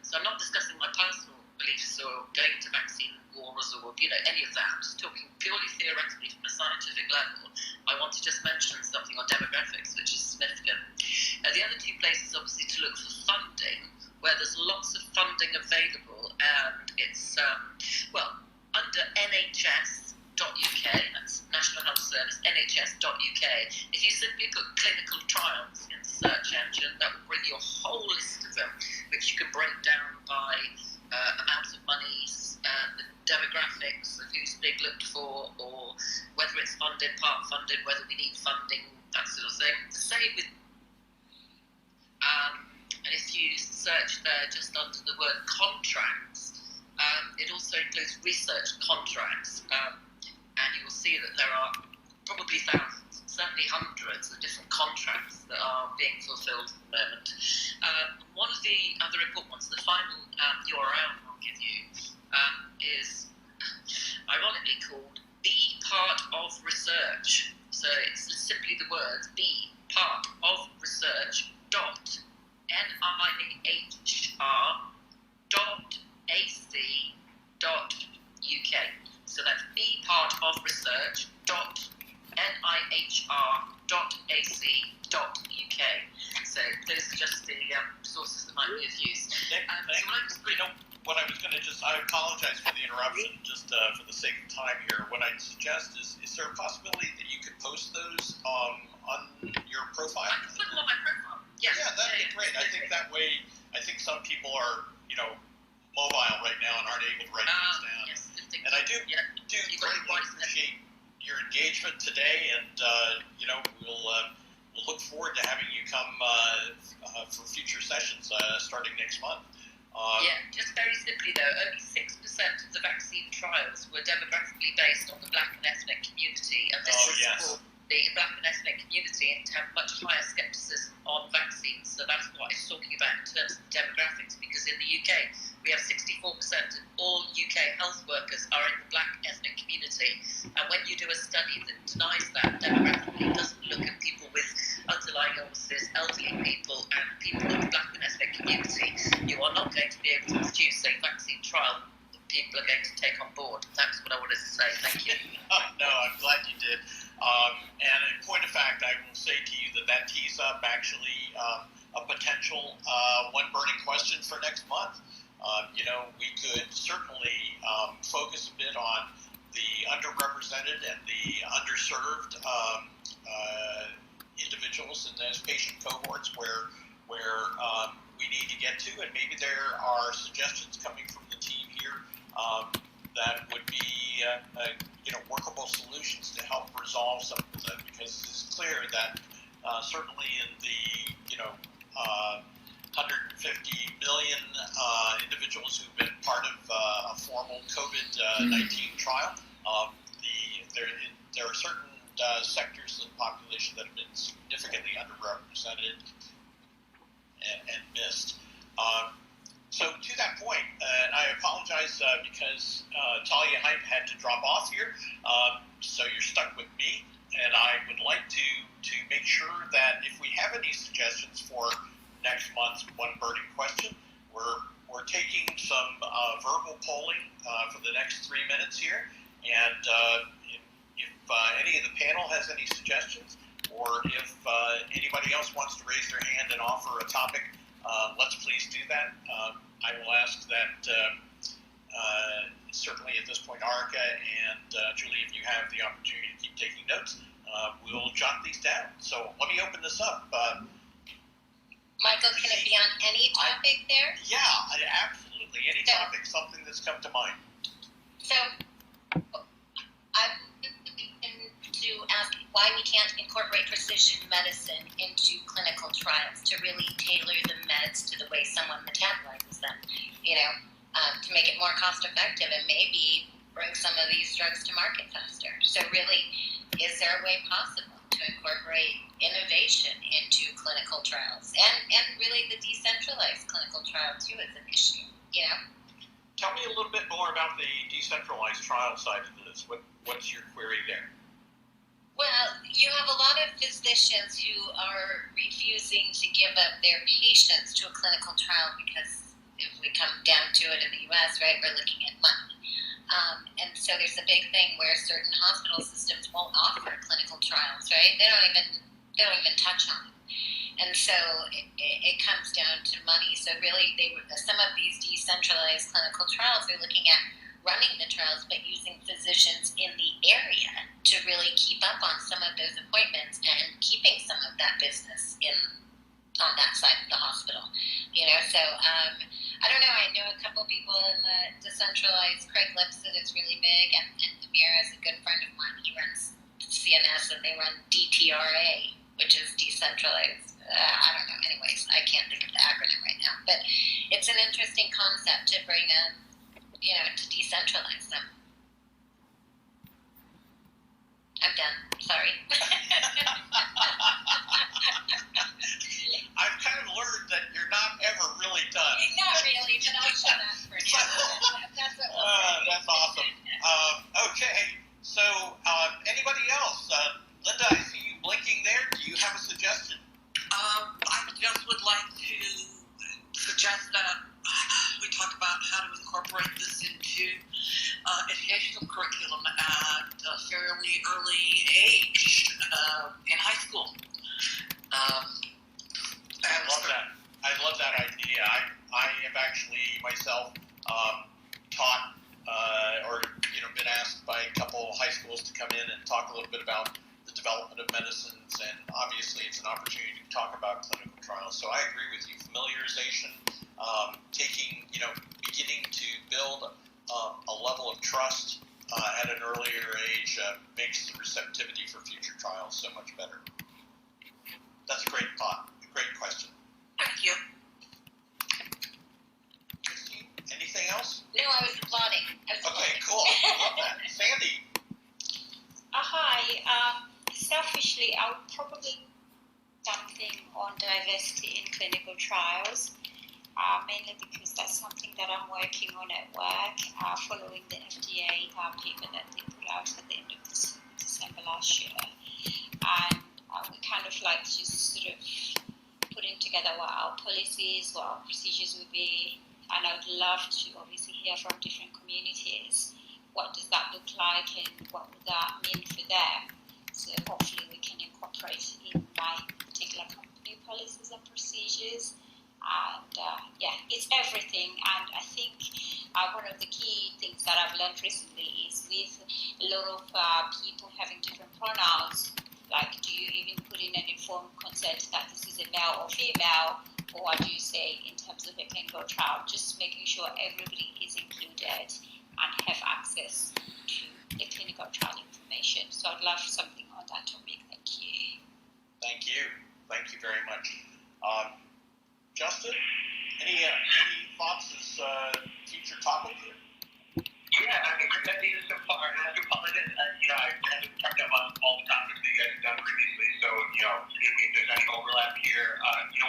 So I'm not discussing my personal beliefs or going to vaccine wars or any of that. I'm just talking purely theoretically from a scientific level. I want to just mention something on demographics, which is significant. The other two places, obviously, to look for funding, where there's lots of funding available, and it's under NHS.uk, that's National Health Service, NHS.uk. If you simply put clinical trials in the search engine, that will bring you a whole list of them, which you can break down by amount of money, the demographics of who's being looked for, or whether it's funded, part funded, whether we need funding, that sort of thing. The same with, and if you search there just under the word contracts, it also includes research contracts, and you will see that there are probably thousands, certainly hundreds of different contracts that are being fulfilled at the moment. One of the other important ones, the final URL I'll give you, is ironically called Be Part of Research. So it's simply the words Be Part of Research .nihr.ac.uk. So that's bepartofresearch.nihr.ac.uk. So those are just the sources that might be of use. Nick, what I was going to I apologize for the interruption, just for the sake of time here. What I'd suggest is there a possibility that you could post those on your profile? I can put them on my profile. Yes. Yeah, that'd be great. I think that way, I think some people are, mobile right now and aren't able to write things down. Yes, and I do greatly appreciate your engagement today, and we'll look forward to having you come for future sessions starting next month. Just very simply though, only 6% of the vaccine trials were demographically based on the Black and ethnic community, and this is for the Black and ethnic community and to have much higher skepticism on vaccines. So that's what I was talking about in terms of demographics, because in the UK we have 64% of all UK health workers are in the Black ethnic community, and when you do a study that denies that demographically, doesn't look at people with underlying illnesses, elderly people, and people of the Black and ethnic community, you are not going to be able to produce a vaccine trial that people are going to take on board. That's what I wanted to say. Thank you. No, I'm glad you did. And in point of fact, I will say to you that tees up actually a potential one burning question for next month. We could certainly focus a bit on the underrepresented and the underserved individuals in those patient cohorts where we need to get to, and maybe there are suggestions coming from the team here that would be workable solutions to help resolve some of them, because it's clear that certainly in the 150 million individuals who've been part of a formal COVID-19 trial, there are certain sectors of the population that have been significantly underrepresented and missed. So to that point, I apologize because Talia Hype had to drop off here, so you're stuck with me, and I would like to make sure that if we have any suggestions for next month's one burning question, we're taking some verbal polling for the next 3 minutes here, and if any of the panel has any suggestions, or if anybody else wants to raise their hand and offer a topic, let's please do that. I will ask that certainly at this point, Arika and Julie, if you have the opportunity to keep taking notes, we'll jot these down. So let me open this up. Michael, can it be on any topic there? Yeah, absolutely. Any topic, something that's come to mind. So I've been to ask why we can't incorporate precision medicine into clinical trials to really tailor the meds to the way someone metabolizes them, to make it more cost effective and maybe bring some of these drugs to market faster. So really, is there a way possible to incorporate innovation into clinical trials and really the decentralized clinical trial too is an issue, Tell me a little bit more about the decentralized trial side of this. What's your query there? Well, you have a lot of physicians who are refusing to give up their patients to a clinical trial because if we come down to it in the U.S., right, we're looking at money. And so there's a big thing where certain hospital systems won't offer clinical trials, right? They don't even touch on it. And so it comes down to money. So really, some of these decentralized clinical trials are looking at running the trials, but using physicians in the area to really keep up on some of those appointments and keeping some of that business on that side of the hospital. So I don't know. I know a couple people in the decentralized. Craig Lipset is really big, and Amir is a good friend of mine. He runs CNS, and they run DTRA, which is decentralized. I don't know. Anyways, I can't think of the acronym right now, but it's an interesting concept to bring in. To decentralize them. I'm done. Sorry. I've kind of learned that you're not ever really done. Not really, but I'll shut up for now. That's awesome. Okay, so anybody else? Linda, I see you blinking there. Do you have a suggestion? I just would like to suggest that we talk about how to incorporate this into educational curriculum at a fairly early age in high school. I love that idea. I have actually myself come in and talk a little bit about the development of medicines, and obviously it's an opportunity to talk about clinical trials. So I agree with you. Familiarization, beginning to build a level of trust at an earlier age makes the receptivity for future trials so much better. That's a great thought. A great question. Thank you. Christine, anything else? No, I was applauding. Okay, cool. I love that. Sandy. Hi. Selfishly, I would probably something on diversity in clinical trials, mainly because that's something that I'm working on at work, following the FDA paper that they put out at the end of December last year. And we kind of like to sort of putting together what our policies, what our procedures would be, and I would love to obviously hear from different communities. What does that look like, and what would that mean for them? So hopefully we can incorporate in my particular company policies and procedures. And it's everything. And I think one of the key things that I've learned recently is with a lot of people having different pronouns, like do you even put in an informed consent that this is a male or female, or what do you say in terms of a clinical trial? Just making sure everybody is included and have access to the clinical trial information. So I'd love something on that topic. Thank you. Thank you. Thank you very much. Justin, any thoughts as future topic here? Yeah, I mean, great ideas so far. And I have to apologize. I haven't kept up on all the topics that you guys have done previously. So, forgive me if there's any overlap here.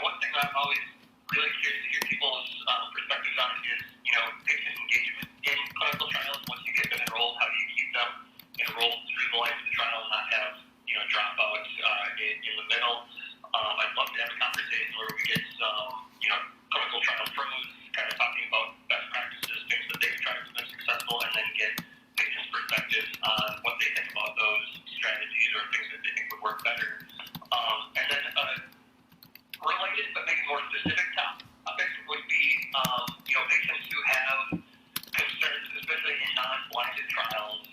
One thing I'm always really curious to hear people's perspectives on is, patient engagement in clinical trials. Once you get them enrolled, how do you keep them enrolled through the life of the trial and not have, dropouts in the middle? I'd love to have a conversation where we get some, clinical trial pros kind of talking about best practices, things that they've tried to be successful, and then get patients' perspectives on what they think about those strategies or things that they think would work better. And then related but maybe more specific topics would be, patients who have concerns, especially in non-blinded trials.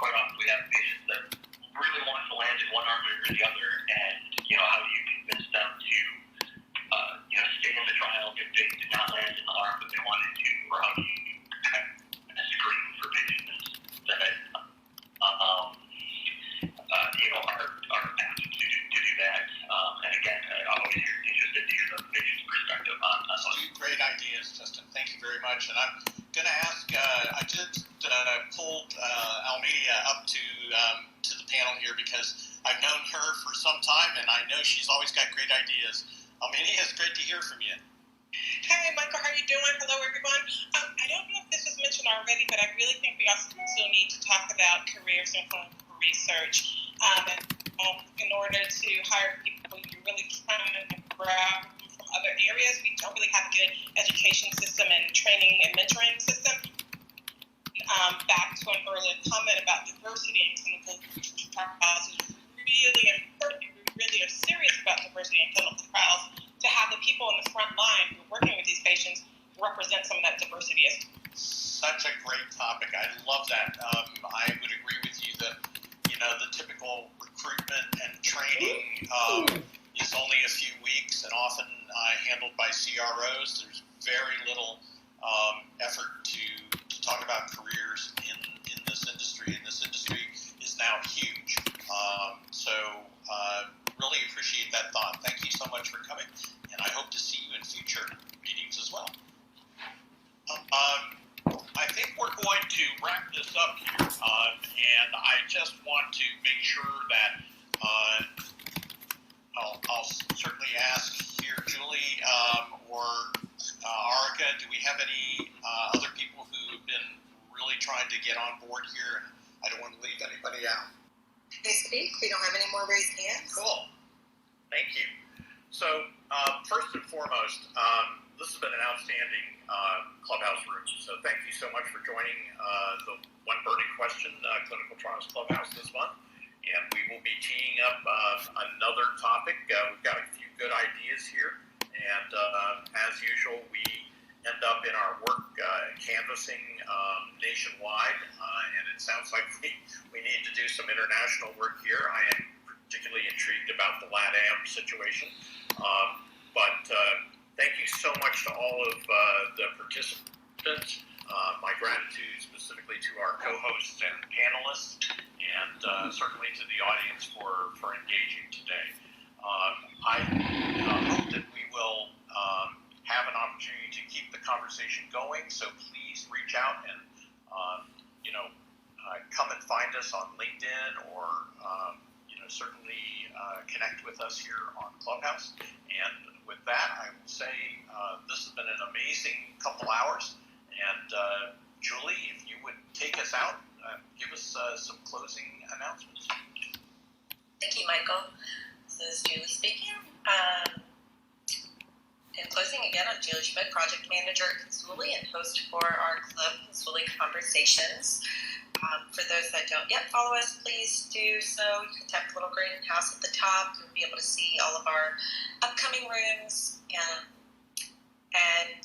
Quite often we have patients that really want to land in one arm or the other, and how do you convince them to stay in the trial if they did not land in the arm that they wanted to, or how do you kind of screen for patients that are apt to do that. And again, I'm always interested to hear the patient's perspective on those. Great ideas, Justin. Thank you very much. And I'm going to ask, I just pulled Almedia up to the panel here because I've known her for some time, and I know she's always got great ideas. Almedia, it's great to hear from you. Hey, Michael, how are you doing? Hello, everyone. I don't know if this was mentioned already, but I really think we also need to talk about careers in clinical research. In order to hire people, you really kind of grab from other areas. We don't really have a good education system and training and mentoring system. Back to an earlier comment about diversity in clinical trials is really important. We really are serious about diversity in clinical trials to have the people in the front line who are working with these patients represent some of that diversity. Such a great topic. I love that. I would agree with you that, the typical recruitment and training is only a few weeks and often handled by CROs. There's very little effort to talk about careers in this industry, and this industry is now huge. Really appreciate that thought. Thank you so much for coming, and I hope to see you in future meetings as well. I think we're going to wrap this up here, and I just want to make sure that I'll certainly ask here, Julie or Arika, do we have any other people who have been really trying to get on board here? And I don't want to leave anybody out. They speak. We don't have any more raised hands. Cool. Thank you. So first and foremost, this has been an outstanding Clubhouse room. So thank you so much for joining the One Burning Question Clinical Trials Clubhouse this month. And we will be teeing up another topic. We've got a few good ideas here. And as usual, we end up in our work canvassing nationwide. And it sounds like we need to do some international work here. I am particularly intrigued about the LATAM situation. But thank you so much to all of the participants. My gratitude specifically to our co-hosts and panelists, and certainly to the audience for engaging today. I hope that we will have an opportunity to keep the conversation going, so please reach out and come and find us on LinkedIn, or certainly connect with us here on Clubhouse. And with that, I will say this has been an amazing couple hours. And Julie, if you would take us out, give us some closing announcements. Thank you, Michael. This is Julie speaking. In closing, again, I'm Julie Schmidt, Project Manager at Consuli and host for our club, Consuli Conversations. For those that don't yet follow us, please do so. You can tap the little green house at the top. You'll be able to see all of our upcoming rooms. And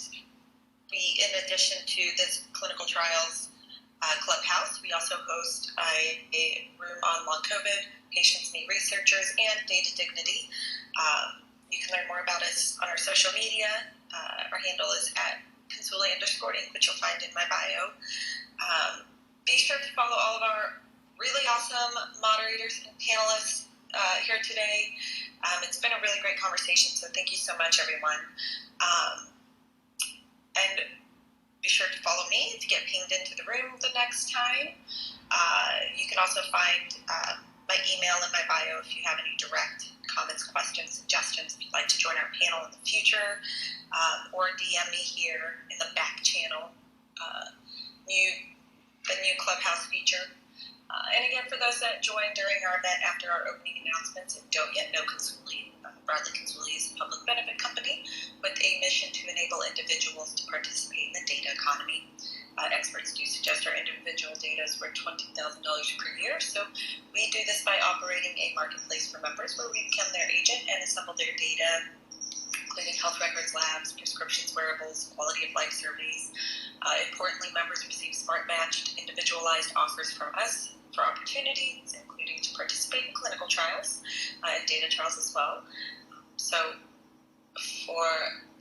we, in addition to this clinical trials clubhouse, we also host a room on long COVID, patients need researchers, and data dignity. You can learn more about us on our social media. Our handle is at Consuli_Inc., which you'll find in my bio. Be sure to follow all of our really awesome moderators and panelists here today. It's been a really great conversation, so thank you so much, everyone. And be sure to follow me to get pinged into the room the next time. You can also find my email in my bio if you have any direct comments, questions, suggestions, if you'd like to join our panel in the future, or DM me here in the back channel, the new Clubhouse feature. And again, for those that joined during our event after our opening announcements and don't yet know Consuli, Broadly Consuli is a public benefit company with a mission to enable individuals to participate in the data economy. Experts do suggest our individual data is worth $20,000 per year, so we do this by operating a marketplace for members where we become their agent and assemble their data, including health records, labs, prescriptions, wearables, quality of life surveys. Importantly, members receive smart-matched, individualized offers from us for opportunities, including to participate in clinical trials and data trials as well. So for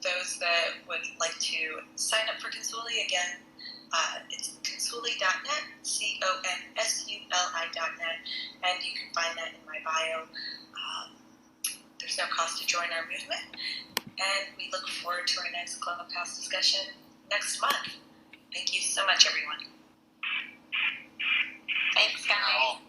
those that would like to sign up for Consuli, again, it's consuli.net, CONSULI.net, and you can find that in my bio. There's no cost to join our movement, and we look forward to our next Clubhouse discussion next month. Thank you so much, everyone. Thanks, guys.